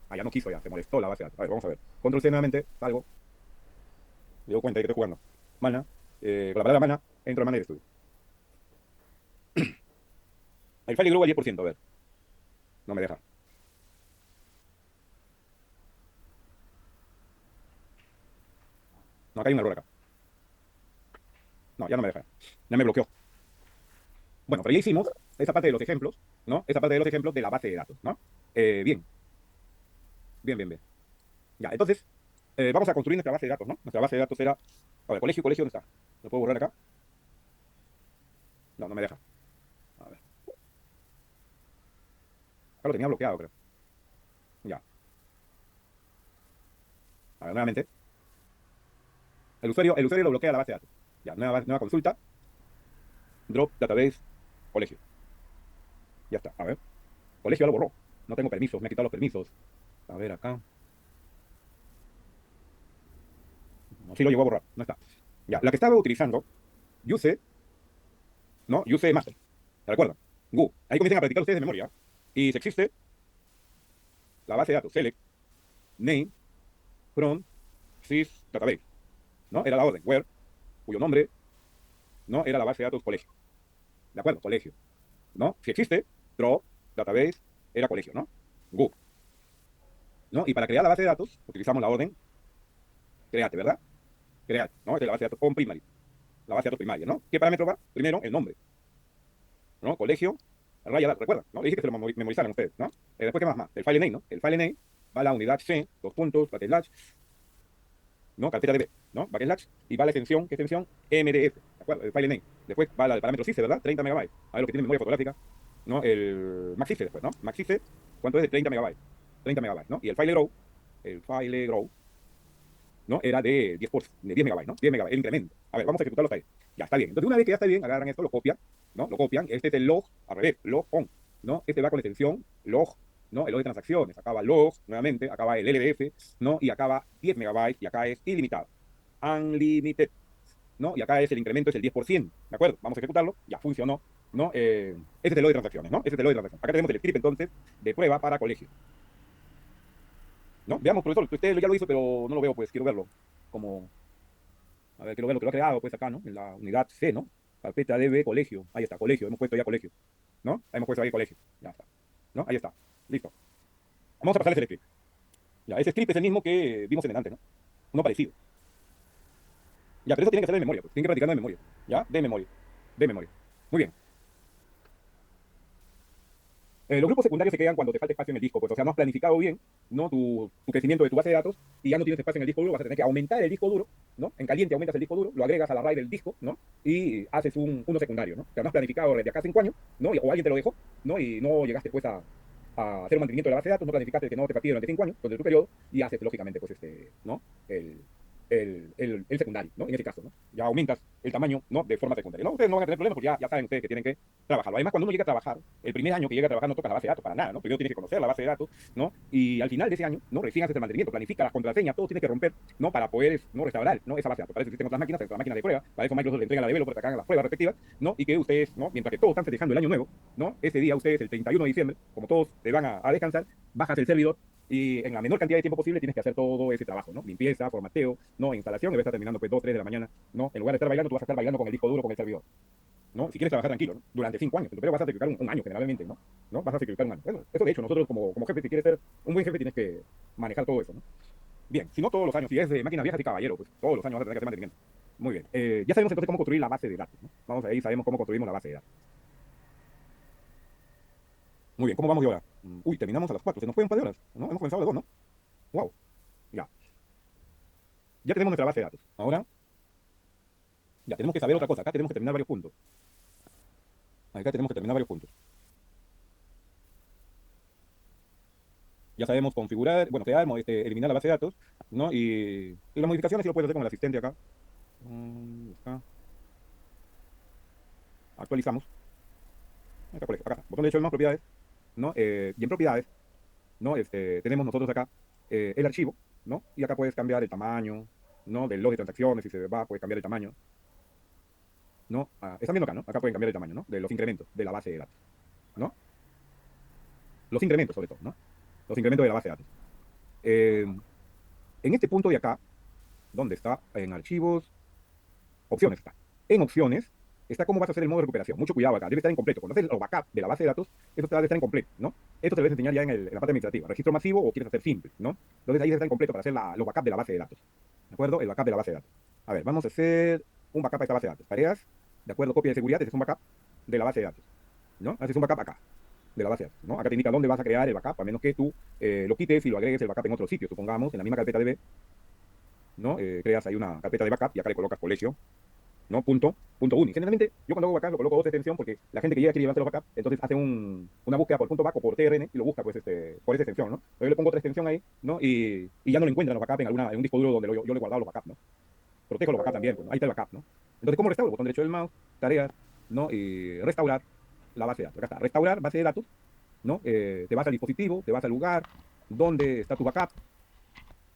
Ah, ya no quiso ya. Se molestó la base de datos. A ver, vamos a ver. Control C nuevamente. Salgo. Me doy cuenta de que estoy jugando. Mana. Con la palabra mana, entro a mana y estudio. El file grow al 10%. A ver. No me deja. No, acá hay un error acá. No, ya no me deja. Ya me bloqueó. Bueno, pero ya hicimos esa parte de los ejemplos, ¿no? Esa parte de los ejemplos de la base de datos, ¿no? Bien, bien, bien, bien. Ya, entonces, vamos a construir nuestra base de datos, ¿no? Nuestra base de datos era, a ver, colegio, ¿dónde está? ¿Lo puedo borrar acá? No, no me deja. A ver, acá lo tenía bloqueado, creo. Ya, a ver, nuevamente. El usuario lo bloquea la base de datos. Ya, nueva consulta, drop database, colegio. Ya está, a ver. Colegio ya lo borró. No tengo permisos, me he quitado los permisos. A ver, acá. No, sí lo llegó a borrar, no está. Ya, la que estaba utilizando, use, ¿no? Use master. ¿Se recuerdan? Go. Ahí comienzan a practicar ustedes de memoria. Y si existe la base de datos, select, name, from, sys, database, ¿no? Era la orden, where, cuyo nombre, ¿no? Era la base de datos colegio. ¿De acuerdo? Colegio, ¿no? Si existe, draw, database, era colegio, ¿no? Go, ¿no? Y para crear la base de datos, utilizamos la orden create, ¿verdad? Create, ¿no? Esta es la base de datos on primary, la base de datos primaria, ¿no? ¿Qué parámetro va? Primero, el nombre, ¿no? Colegio, raya, recuerda, ¿no? Le dije que se lo memorizaran ustedes, ¿no? Después, ¿qué más? El file name, ¿no? El file name va a la unidad C, dos puntos, slash, ¿no? Carpeta DB, ¿no? Backslash, y va la extensión, ¿qué extensión? MDF, ¿de acuerdo? El file name. Después va el parámetro CICE, ¿verdad? 30 megabytes. A ver lo que tiene memoria fotográfica, ¿no? El max CICE después, ¿no? Max CICE, ¿cuánto es? De 30 megabytes. 30 megabytes, ¿no? Y el file grow, ¿no? Era de 10 megabytes, ¿no? 10 megabytes, el incremento. A ver, vamos a ejecutarlo hasta ahí. Ya está bien. Entonces, una vez que ya está bien, agarran esto, lo copian, ¿no? Lo copian. Este es el log, al revés, log on, ¿no? Este va con extensión, log, ¿no? El log de transacciones. Acaba log, nuevamente, acaba el LDF, ¿no? Y acaba 10 megabytes, y acá es ilimitado. Unlimited. ¿no? Y acá es el incremento es el 10%, ¿de acuerdo? Vamos a ejecutarlo, ya funcionó, ¿no? Ese es el lote de transacciones, ¿no? Ese es el lote de transacciones. Acá tenemos el script, entonces, de prueba para colegio, ¿no? Veamos, profesor, usted ya lo hizo, pero no lo veo, pues, quiero verlo. Como, a ver, quiero ver lo que lo ha creado, pues, acá, ¿no? En la unidad C, ¿no? Carpeta DB, colegio, ahí está, colegio, hemos puesto ya colegio, ¿no? Ahí hemos puesto ahí colegio, ya está, ¿no? Ahí está, listo. Vamos a pasarles el script. Ya, ese script es el mismo que vimos en el antes, ¿no? Uno parecido. Ya, pero eso tiene que ser de memoria, pues. Tiene que practicarlo de memoria. ¿Ya? De memoria. De memoria. Muy bien. Los grupos secundarios se quedan cuando te falta espacio en el disco, pues, o sea, no has planificado bien, ¿no? Tu crecimiento de tu base de datos y ya no tienes espacio en el disco duro, vas a tener que aumentar el disco duro, ¿no? En caliente aumentas el disco duro, lo agregas a la RAID del disco, ¿no? Y haces uno secundario, ¿no? O sea, no has planificado desde acá 5 años, ¿no? O alguien te lo dejó, ¿no? Y no llegaste, pues, a hacer un mantenimiento de la base de datos, no planificaste que no te fatigue durante 5 años, durante tu periodo, y haces, lógicamente, pues, ¿no? El, el secundario, ¿no? En ese caso, ¿no? Ya aumentas el tamaño, ¿no? De forma secundaria, ¿no? Ustedes no van a tener problemas porque ya saben ustedes que tienen que trabajarlo. Además, cuando uno llega a trabajar, el primer año que llega a trabajar no toca la base de datos para nada, ¿no? Primero tienes que conocer la base de datos, ¿no? Y al final de ese año, ¿no? Recién haces el mantenimiento, planifica las contraseñas, todo tiene que romper, ¿no? Para poder, ¿no? Restaurar, ¿no? Esa base de datos. Para eso existen otras máquinas, las máquinas de prueba, para eso Microsoft le entrega a la developer para que hagan las pruebas respectivas, ¿no? Y que ustedes, ¿no? Mientras que todos están festejando el año nuevo, ¿no? Ese día ustedes, el 31 de diciembre, como todos te van a descansar, bajas el servidor y en la menor cantidad de tiempo posible tienes que hacer todo ese trabajo, ¿no? Limpieza, formateo, ¿no? Instalación, y vas a estar terminando pues 2, 3 de la mañana, ¿no? En lugar de estar bailando, tú vas a estar bailando con el disco duro, con el servidor, ¿no? Si quieres trabajar tranquilo, ¿no? Durante 5 años, pero vas a sacrificar un año generalmente, ¿no? ¿No? Vas a sacrificar un año. Eso de hecho, nosotros como jefe, si quieres ser un buen jefe, tienes que manejar todo eso, ¿no? Bien, si no todos los años, si es de máquinas viejas y caballero, pues todos los años vas a tener que hacer mantenimiento. Muy bien. Ya sabemos entonces cómo construir la base de datos, ¿no? Vamos ahí, sabemos cómo construimos la base de datos. Muy bien, ¿cómo vamos de hora? Uy, terminamos a las 4, se nos fue un par de horas, ¿no? Hemos comenzado a las 2, ¿no? Wow, ya. Ya tenemos nuestra base de datos. Ahora, ya tenemos que saber otra cosa. Acá tenemos que terminar varios puntos. Acá tenemos que terminar varios puntos. Ya sabemos configurar, bueno, crear, eliminar la base de datos, ¿no? Y las modificaciones sí lo puedes hacer con el asistente acá. Acá. Actualizamos. Acá, botón derecho de más propiedades, ¿no? Y en propiedades, ¿no? Tenemos nosotros acá el archivo, ¿no? Y acá puedes cambiar el tamaño, ¿no? Del log de transacciones, si se va, puedes cambiar el tamaño, ¿no? Están viendo acá, ¿no? Acá pueden cambiar el tamaño, ¿no? De los incrementos de la base de datos, ¿no? Los incrementos, sobre todo, ¿no? Los incrementos de la base de datos. Eh, en este punto de acá, ¿dónde está? En archivos, opciones está. En opciones está cómo vas a hacer el modo de recuperación. Mucho cuidado acá, debe estar incompleto. Cuando haces el backup de la base de datos, eso te va a estar incompleto, ¿no? Esto te lo voy a enseñar ya en la parte administrativa. Registro masivo o quieres hacer simple, ¿no? Entonces ahí debe estar incompleto para hacer los backup de la base de datos. ¿De acuerdo? El backup de la base de datos. A ver, vamos a hacer un backup a esta base de datos. Tareas, de acuerdo, copia de seguridad, este es un backup de la base de datos, ¿no? Haces un backup acá, de la base de datos, ¿no? Acá te indica dónde vas a crear el backup, a menos que tú lo quites y lo agregues el backup en otro sitio, supongamos, en la misma carpeta DB, ¿no? Creas ahí una carpeta de backup y acá le colocas colegio, ¿no? Punto uni. Generalmente, yo cuando hago backup lo coloco dos extensión porque la gente que llega quiere llevarse los backup, entonces hace una búsqueda por punto back o por TRN y lo busca pues por esa extensión, ¿no? Pero yo le pongo otra extensión ahí, ¿no? Y ya no lo encuentran los backup en un disco duro donde yo le he guardado los backup, ¿no? Protejo los backup también, pues, ¿no? Ahí está el backup, ¿no? Entonces, ¿cómo restauro? Botón derecho del mouse, tareas, ¿no? Y restaurar la base de datos. Acá está, restaurar base de datos, ¿no? Te vas al dispositivo, te vas al lugar donde está tu backup,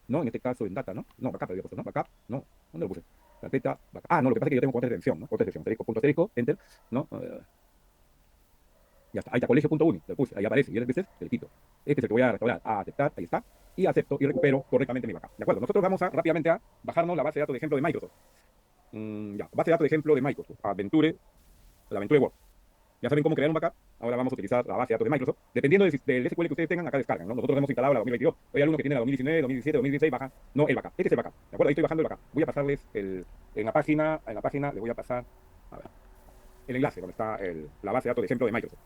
¿no? En este caso en data, ¿no? No, backup había puesto, ¿no? Backup, no. ¿Dónde lo puse? Carpeta, backup. Ah, no, lo que pasa es que yo tengo otra extensión, ¿no? Otra extensión, asterisco, punto asterisco, enter, ¿no? Ya está, ahí está, colegio.uni, lo puse, ahí aparece, y el veces, le quito. Este es el que voy a restaurar, a aceptar, ahí está, y acepto y recupero correctamente mi backup. ¿De acuerdo? Nosotros vamos rápidamente a bajarnos la base de datos de ejemplo de Microsoft. Ya, base de datos de ejemplo de Microsoft, la Adventure Word. Ya saben cómo crear un backup. Ahora vamos a utilizar la base de datos de Microsoft. Dependiendo del SQL que ustedes tengan, acá descargan, ¿no? Nosotros hemos instalado la 2022. Hay algunos que tienen la 2019, 2017, 2016, bajan. No, el backup. Este es el backup. ¿De acuerdo? Ahí estoy bajando el backup. Voy a pasarles en la página les voy a pasar, a ver, el enlace donde está la base de datos de ejemplo de Microsoft.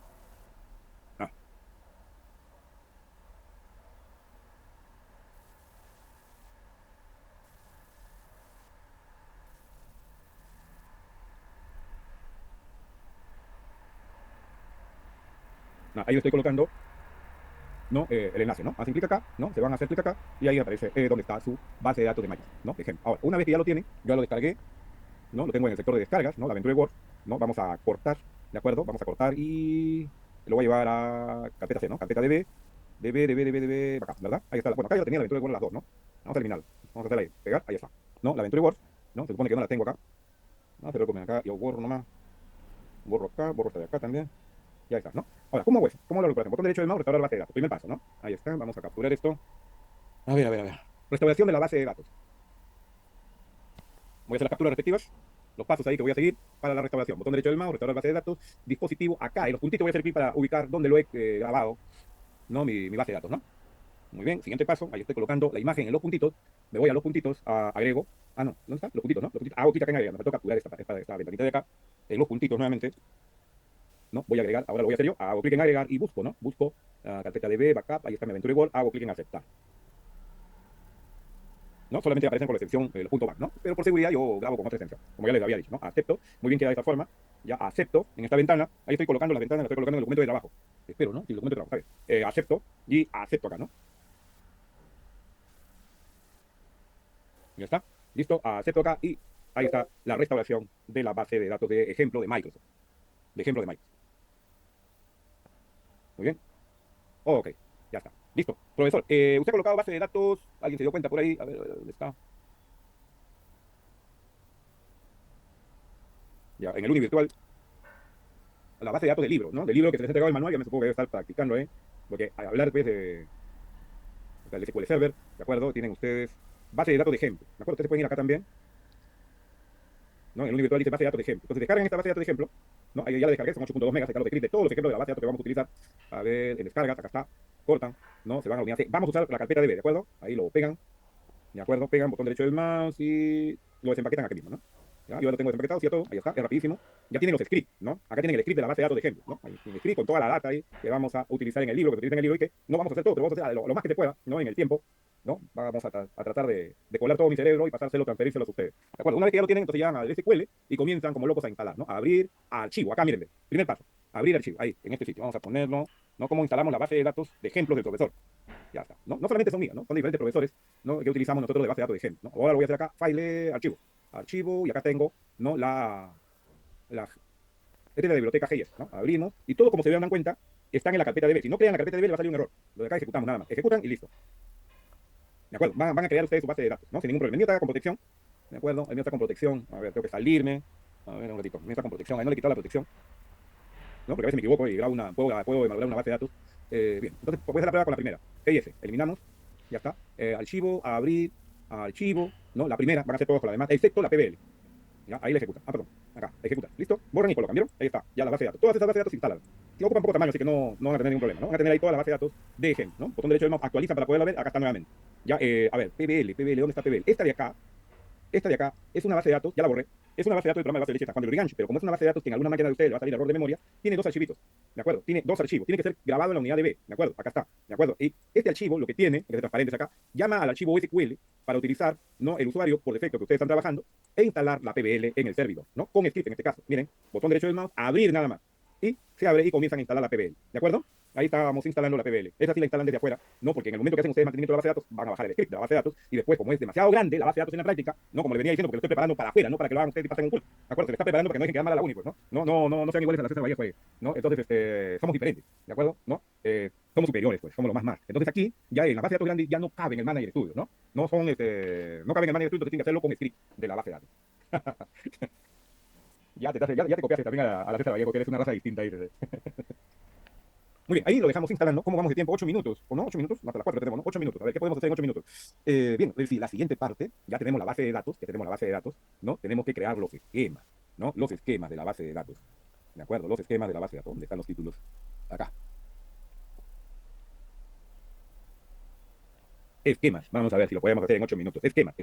Ah, ahí lo estoy colocando, ¿no? El enlace, ¿no? Hacen clic acá, ¿no? Se van a hacer clic acá y ahí aparece donde está su base de datos de Microsoft, ¿no? Ejemplo. Ahora, una vez que ya lo tienen, yo lo descargué, ¿no? Lo tengo en el sector de descargas, ¿no? La Venture Word, ¿no? Vamos a cortar, ¿de acuerdo? Vamos a cortar y lo voy a llevar a carpeta C, ¿no? Carpeta DB, backup, ¿verdad? Ahí está. Bueno, acá ya tenía la Venture Word las dos, ¿no? Vamos a eliminarlo. Vamos a hacerla ahí, pegar, ahí está. ¿No? La Venture Word, ¿no? Se supone que no la tengo acá. Vamos a hacerlo como acá, yo borro nomás, borro acá, borro esta de acá también, ya está, ¿no? Ahora, ¿cómo hago eso? ¿Cómo lo recuperación? Botón derecho del mouse, restaurar base de datos, primer paso, ¿no? Ahí está, vamos a capturar esto. A ver. Restauración de la base de datos. Voy a hacer las capturas respectivas, los pasos ahí que voy a seguir para la restauración. Botón derecho del mouse, restaurar base de datos, dispositivo acá, y los puntitos voy a hacer clic para ubicar dónde lo he grabado, ¿no? Mi base de datos, ¿no? Muy bien, siguiente paso, ahí estoy colocando la imagen en los puntitos, me voy a los puntitos, agrego, no, ¿dónde está? Los puntitos, ¿no? Los puntitos, hago clic acá en agregar, me falta capturar esta ventanita de acá, en los puntitos nuevamente, ¿no? Voy a agregar, ahora lo voy a hacer yo, hago clic en agregar y busco, ¿no? Busco carpeta DB, backup, ahí está mi aventura igual, hago clic en aceptar, ¿no? Solamente aparecen por la extensión los puntos back, ¿no? Pero por seguridad yo grabo con otra extensión, como ya les había dicho, ¿no? Acepto, muy bien queda de esta forma, ya acepto en esta ventana, ahí estoy colocando las ventanas, la estoy colocando en el documento de trabajo, espero, ¿no? Sí, el documento de trabajo, ¿sabes? Acepto y acepto acá, ¿no? Ya está, listo, acepto acá y ahí está la restauración de la base de datos de ejemplo de Microsoft, de ejemplo de Microsoft. Muy bien, ok, ya está, listo. Profesor, usted ha colocado base de datos, alguien se dio cuenta por ahí, a ver, ¿dónde está? Ya, en el Uni Virtual, la base de datos del libro, ¿no? Del libro que se les ha entregado el manual, ya me supongo que debe estar practicando, ¿eh? Porque al hablar, pues, del SQL Server, ¿de acuerdo? Tienen ustedes base de datos de ejemplo, ¿de acuerdo? Ustedes pueden ir acá también, ¿no? En el Uni Virtual dice base de datos de ejemplo. Entonces, descargan esta base de datos de ejemplo, ¿no? Ahí ya la descargué, son 8.2 megas, acá los describe de todos los ejemplos de la base de datos que vamos a utilizar. A ver, en descargas, acá está, cortan, ¿no? Se van a la unidad C. Vamos a usar la carpeta DB, ¿de acuerdo? Ahí lo pegan, ¿de acuerdo? Pegan, botón derecho del mouse y lo desempaquetan aquí mismo, ¿no? ¿Ya? Yo ya lo tengo desempaquetado, ¿cierto? Ahí está, es rapidísimo. Ya tienen los scripts, ¿no? Acá tienen el script de la base de datos de ejemplo, ¿no? Ahí tienen el script con toda la data ahí que vamos a utilizar en el libro, que se utiliza en el libro y que no vamos a hacer todo, pero vamos a hacer lo más que se pueda, ¿no? En el tiempo, ¿no? Vamos a tratar de colar todo mi cerebro y pasárselo, transferírselo a ustedes. ¿De acuerdo? Una vez que ya lo tienen, entonces llegan al SQL y comienzan como locos a instalar, ¿no? A abrir archivo. Acá, miren, primer paso. Abrir archivo. Ahí, en este sitio. Vamos a ponerlo, ¿no? Cómo instalamos la base de datos de ejemplos del profesor. Ya está. No, no solamente son mías, ¿no? Son diferentes profesores, ¿no? Que utilizamos nosotros de base de datos de ejemplos, ¿no? Ahora lo voy a hacer acá, file, archivo. Archivo, y acá tengo, ¿no? Esta es la biblioteca GES, ¿no? Abrimos, y todo, como se dan cuenta, están en la carpeta DB. Si no crean la carpeta DB, le va a salir un error. Lo de acá ejecutamos nada más. Ejecutan y listo. ¿De acuerdo? Van a crear ustedes su base de datos, ¿no? Sin ningún problema. El mío está con protección, ¿de acuerdo? El mío está con protección. A ver, tengo que salirme. A ver, un ratito. El mío está con protección. Ahí no le he quitado la protección, ¿no? Porque a veces me equivoco y grabo puedo malograr una base de datos. Bien, entonces voy a hacer la prueba con la primera. GIS, eliminamos, ya está. Archivo, abrir, archivo, ¿no? La primera, van a hacer todos con la demás, excepto la PBL. ¿Ya? Ahí la ejecutan. Perdón, acá, ejecuta. ¿Listo? Borran y colocan, ¿vieron? Ahí está, ya la base de datos. Todas estas bases de datos se instalan. Que ocupan poco tamaño, así que no van a tener ningún problema, ¿no? Van a tener ahí toda la base de datos de ejemplo, ¿no? Botón derecho del mouse, actualizan para poderla ver, acá está nuevamente. Ya, a ver, PBL, ¿dónde está PBL? Esta de acá es una base de datos, ya la borré, es una base de datos del programa de base de leche de San Juan de Lurigancho, pero como es una base de datos que en alguna máquina de ustedes le va a salir error de memoria, tiene dos archivitos, ¿de acuerdo? Tiene dos archivos, tiene que ser grabado en la unidad de B, ¿de acuerdo? Acá está, ¿de acuerdo? Y este archivo, lo que tiene, que es transparente acá, llama al archivo SQL para utilizar, ¿no? El usuario, por defecto que ustedes están trabajando, e instalar la PBL en el servidor, ¿no? Con script en este caso, miren, botón derecho del mouse, abrir nada más, y se abre y comienzan a instalar la PBL, ¿de acuerdo? Ahí estábamos instalando la PBL. Esa sí la instalan desde afuera, ¿no? Porque en el momento que hacen ustedes mantenimiento de la base de datos, van a bajar el script de la base de datos y después, como es demasiado grande la base de datos en la práctica, ¿no? Como le venía diciendo, porque lo estoy preparando para afuera, no para que lo hagan ustedes y pasen un curso. ¿De acuerdo? Se le está preparando para que no dejen quedar mal a la uni, pues, ¿no? No sean iguales a la César Bahía, pues, ¿no? Entonces, somos diferentes, ¿de acuerdo? ¿No? Somos superiores, pues, somos lo más. Entonces aquí, ya en la base de datos grande, ya no cabe en el Manager Studio, ¿no? No son, no caben en el Manager Studio, entonces tienen que hacerlo con script de la base de datos. Ya te copiaste también a la César Vallejo, que eres una raza distinta ahí. Muy bien, ahí lo dejamos instalando. ¿Cómo vamos de tiempo? 8 minutos. ¿O no? 8 minutos. Hasta las 4 que tenemos, ¿no? 8 minutos. A ver, ¿qué podemos hacer en 8 minutos? Bien, es decir, la siguiente parte, ya tenemos la base de datos, ¿no? Tenemos que crear los esquemas, ¿no? Los esquemas de la base de datos. ¿De acuerdo? Los esquemas de la base de datos. ¿Dónde están los títulos? Acá. Esquemas. Vamos a ver si lo podemos hacer en 8 minutos. Esquemas.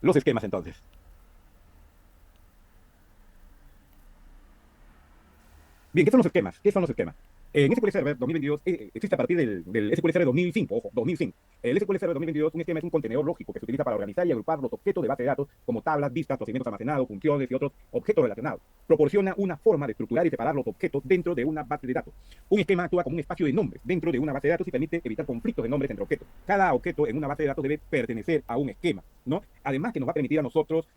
Los esquemas, entonces. Bien, ¿qué son los esquemas? ¿Qué son los esquemas? En SQL Server 2022 existe a partir del SQL Server 2005, ojo, 2005. El SQL Server 2022, un esquema es un contenedor lógico que se utiliza para organizar y agrupar los objetos de base de datos como tablas, vistas, procedimientos almacenados, funciones y otros objetos relacionados. Proporciona una forma de estructurar y separar los objetos dentro de una base de datos. Un esquema actúa como un espacio de nombres dentro de una base de datos y permite evitar conflictos de nombres entre objetos. Cada objeto en una base de datos debe pertenecer a un esquema, ¿no? Además que nos va a permitir a nosotros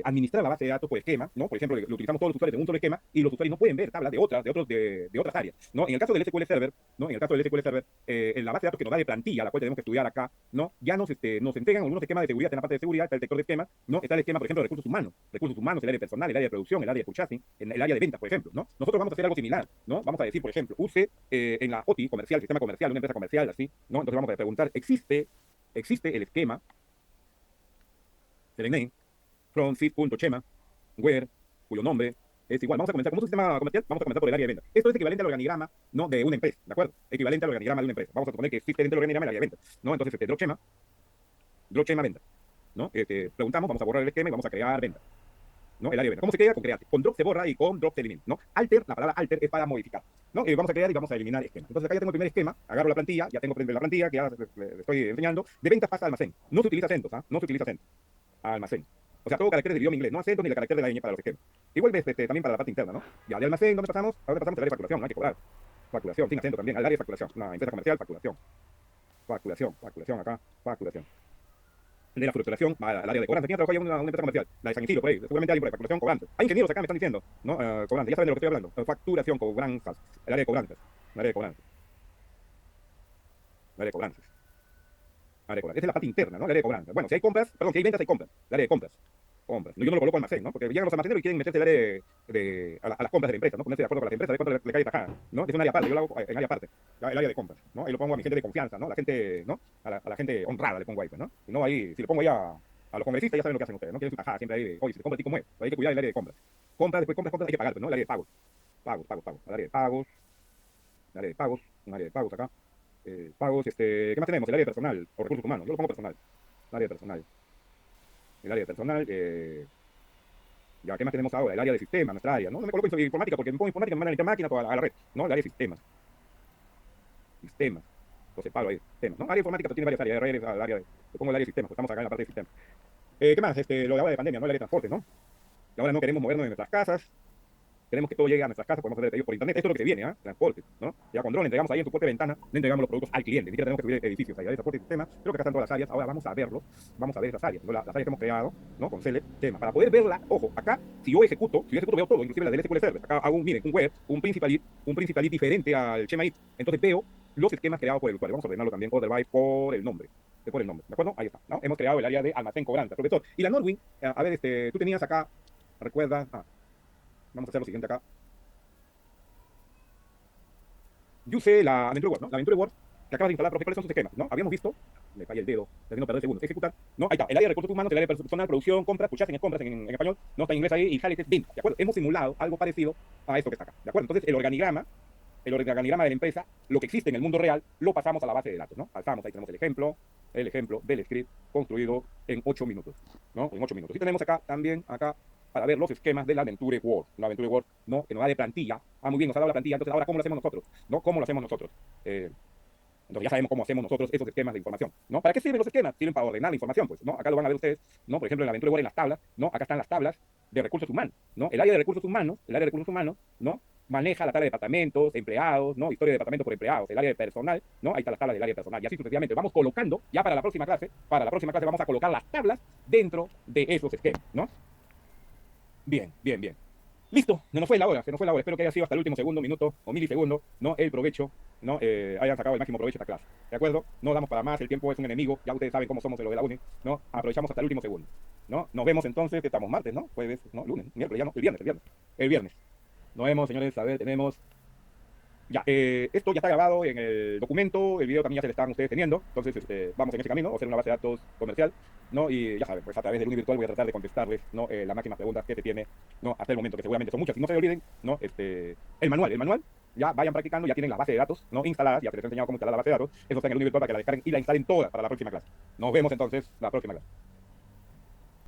administrar la base de datos por esquema, ¿no? Por ejemplo, lo utilizamos todos los usuarios de un solo esquema y los usuarios no pueden ver tablas de otras áreas, ¿no? ¿no? En el caso del SQL Server, ¿no? En el caso del SQL Server, en la base de datos que nos da de plantilla, la cual tenemos que estudiar acá, ¿no? Ya nos entregan algunos esquemas de seguridad en la parte de seguridad, está el detector de esquemas, ¿no? Está el esquema, por ejemplo, de recursos humanos, el área de personal, el área de producción, el área de purchasing, el área de ventas, por ejemplo, ¿no? Nosotros vamos a hacer algo similar, ¿no? Vamos a decir, por ejemplo, use en la OTI comercial, sistema comercial, una empresa comercial, así, ¿no? Entonces vamos a preguntar, ¿existe el esquema, select name, from sys.schema, where, cuyo nombre es igual? Vamos a comenzar, como es un sistema comercial, vamos a comenzar por el área de ventas. Esto es equivalente al organigrama, ¿no? De una empresa, ¿de acuerdo? Equivalente al organigrama de una empresa. Vamos a suponer que existe dentro del organigrama el área de ventas, ¿no? Entonces, drop schema venta, ¿no? Preguntamos, vamos a borrar el esquema y vamos a crear venta, ¿no? El área de venta. ¿Cómo se crea? Con crear. Con drop se borra y con drop se elimina, ¿no? Alter, la palabra alter es para modificar, ¿no? Vamos a crear y vamos a eliminar esquema. Entonces acá ya tengo el primer esquema, agarro la plantilla, ya tengo la plantilla que ya les estoy enseñando, de ventas pasa a almacén. No se utiliza acentos, ¿ah? No se utiliza acentos. Almacén. O sea, todo carácter del idioma inglés, no acentos ni el carácter de la ñ para los esquemas. Igual también para la parte interna, ¿no? Ya de almacén, ¿dónde pasamos? Ahora pasamos al área de facturación, no hay que cobrar. Facturación, sin acento también, al área de facturación. Una empresa comercial, facturación. Facturación acá, facturación. De la facturación al área de cobranza. ¿Quién trabaja en una empresa comercial? La de San Isidro, por ahí. Seguramente alguien por ahí. Facturación, cobranza. Hay ingenieros acá, me están diciendo, ¿no? Cobranza. Ya saben de lo que estoy hablando. Facturación, cobranzas. El área de cobranzas. El área de cobranzas. El área de cobranzas. El área de cobranzas. Esa es la parte interna, ¿no? El área de cobranzas. Bueno, si hay compras, perdón, si hay ventas, hay compras. El área de compras. Compras. Yo no lo coloco almacén, ¿no? Porque llegan los almaceneros y quieren meterse el área a las compras de la empresa, ¿no? Ponerse de acuerdo con las empresas, de cuánto le cae tajada, ¿no? Es un área aparte, yo lo hago en área aparte, el área de compras, ¿no? Ahí lo pongo a mi gente de confianza, ¿no? La gente, ¿no? A la gente honrada le pongo ahí, pues, ¿no? Y no ahí, si le pongo ahí a los congresistas, ya saben lo que hacen ustedes, ¿no? Quieren su tajada siempre ahí de, oye, si te compra a ti, ¿cómo es? Hay que cuidar el área de compras. Compras, después compras, hay que pagar, pues, ¿no? El área de pagos. Pagos. El área de pagos, un área de pagos acá. Pagos, ¿qué más tenemos? El área de personal, o recursos humanos, yo lo pongo personal. El área de personal. El área de personal, ya, ¿qué más tenemos ahora? El área de sistemas, nuestra área, ¿no? No me coloco en informática porque me pongo informática, me mandan a la máquina a la red, ¿no? El área de sistemas. Sistemas. Entonces, palo ahí, sistemas, ¿no? Área de informática, pero tiene varias áreas, de redes, el área de, le pongo el área de sistemas, pues estamos acá en la parte de sistemas. ¿Qué más? Lo de ahora de pandemia, ¿no? El área de transporte, ¿no? Y ahora no queremos movernos de nuestras casas, queremos que todo llegue a nuestras casas, podemos hacer el pedido por internet. Esto es lo que se viene, ¿ah? Transporte, ¿no? Ya con drone entregamos ahí en tu puerta de ventana, no entregamos los productos al cliente, ni siquiera tenemos que subir edificios ahí, de transporte y sistemas. Creo que acá están todas las áreas. Ahora vamos a verlo, vamos a ver esas áreas, ¿no? Las áreas que hemos creado, ¿no? Con Select, tema. Para poder verla, ojo, acá, si yo ejecuto veo todo, inclusive la del SQL Server. Acá hago miren, un web, un principal IT diferente al schema IT. Entonces veo los esquemas creados por el usuario. Vamos a ordenarlo también, order by por el nombre. ¿De acuerdo? Ahí está, ¿no? Hemos creado el área de almacén cobranza, profesor. Y la Norwin, a ver, tú tenías acá, recuerda, vamos a hacer lo siguiente acá. Yo usé la Aventure Word, ¿no? La Aventure Word que acabas de instalar, profe, ¿cuáles son sus esquemas? ¿No? Habíamos visto, me falla el dedo, haciendo perder segundos, ejecutar, ¿no? Ahí está, el área de recursos humanos, el área de personal, producción, compras, purchasing, compras en español, no está en inglés ahí, y Jales es BIM, ¿de acuerdo? Hemos simulado algo parecido a esto que está acá, ¿de acuerdo? Entonces, el organigrama de la empresa, lo que existe en el mundo real, lo pasamos a la base de datos, ¿no? Alzamos, ahí tenemos el ejemplo del script construido en 8 minutos, ¿no? En 8 minutos. Y tenemos acá, también, acá, para ver los esquemas de la Aventure Word. La Aventure Word, ¿no? Que nos da de plantilla. Muy bien, nos ha dado la plantilla. Entonces, ahora, ¿cómo lo hacemos nosotros? ¿No? ¿Cómo lo hacemos nosotros? Entonces ya sabemos cómo hacemos nosotros esos esquemas de información, ¿no? ¿Para qué sirven los esquemas? Sirven para ordenar la información, pues, ¿no? Acá lo van a ver ustedes, ¿no? Por ejemplo, en la Aventure Word, en las tablas, ¿no? Acá están las tablas de recursos humanos, ¿no? El área de recursos humanos, ¿no? Maneja la tabla de departamentos, empleados, ¿no? Historia de departamento por empleados, el área de personal, ¿no? Ahí está las tablas del área de personal. Y así sucesivamente. Vamos colocando, ya para la próxima clase vamos a colocar las tablas dentro de esos esquemas, ¿no? Bien. Listo, se nos fue la hora. Espero que haya sido hasta el último segundo, minuto o milisegundo, ¿no? El provecho, ¿no? Hayan sacado el máximo provecho de esta clase. ¿De acuerdo? No damos para más, el tiempo es un enemigo, ya ustedes saben cómo somos de lo de la UNI, ¿no? Aprovechamos hasta el último segundo, ¿no? Nos vemos entonces, que estamos martes, ¿no? Jueves, ¿no? Lunes, miércoles, ya no, el viernes. Nos vemos, señores, a ver, tenemos... Ya, esto ya está grabado en el documento, el video también ya se lo están ustedes teniendo, entonces vamos en ese camino, hacer una base de datos comercial, ¿no? Y ya saben, pues a través del Uni Virtual voy a tratar de contestarles, ¿no? Las máximas preguntas que se tiene, ¿no? Hasta el momento, que seguramente son muchas, y no se olviden, ¿no? El manual, ya vayan practicando, ya tienen la base de datos, ¿no? Instaladas, ya se les he enseñado cómo instalar la base de datos, eso está en el Uni Virtual para que la descarguen y la instalen toda para la próxima clase. Nos vemos entonces la próxima clase.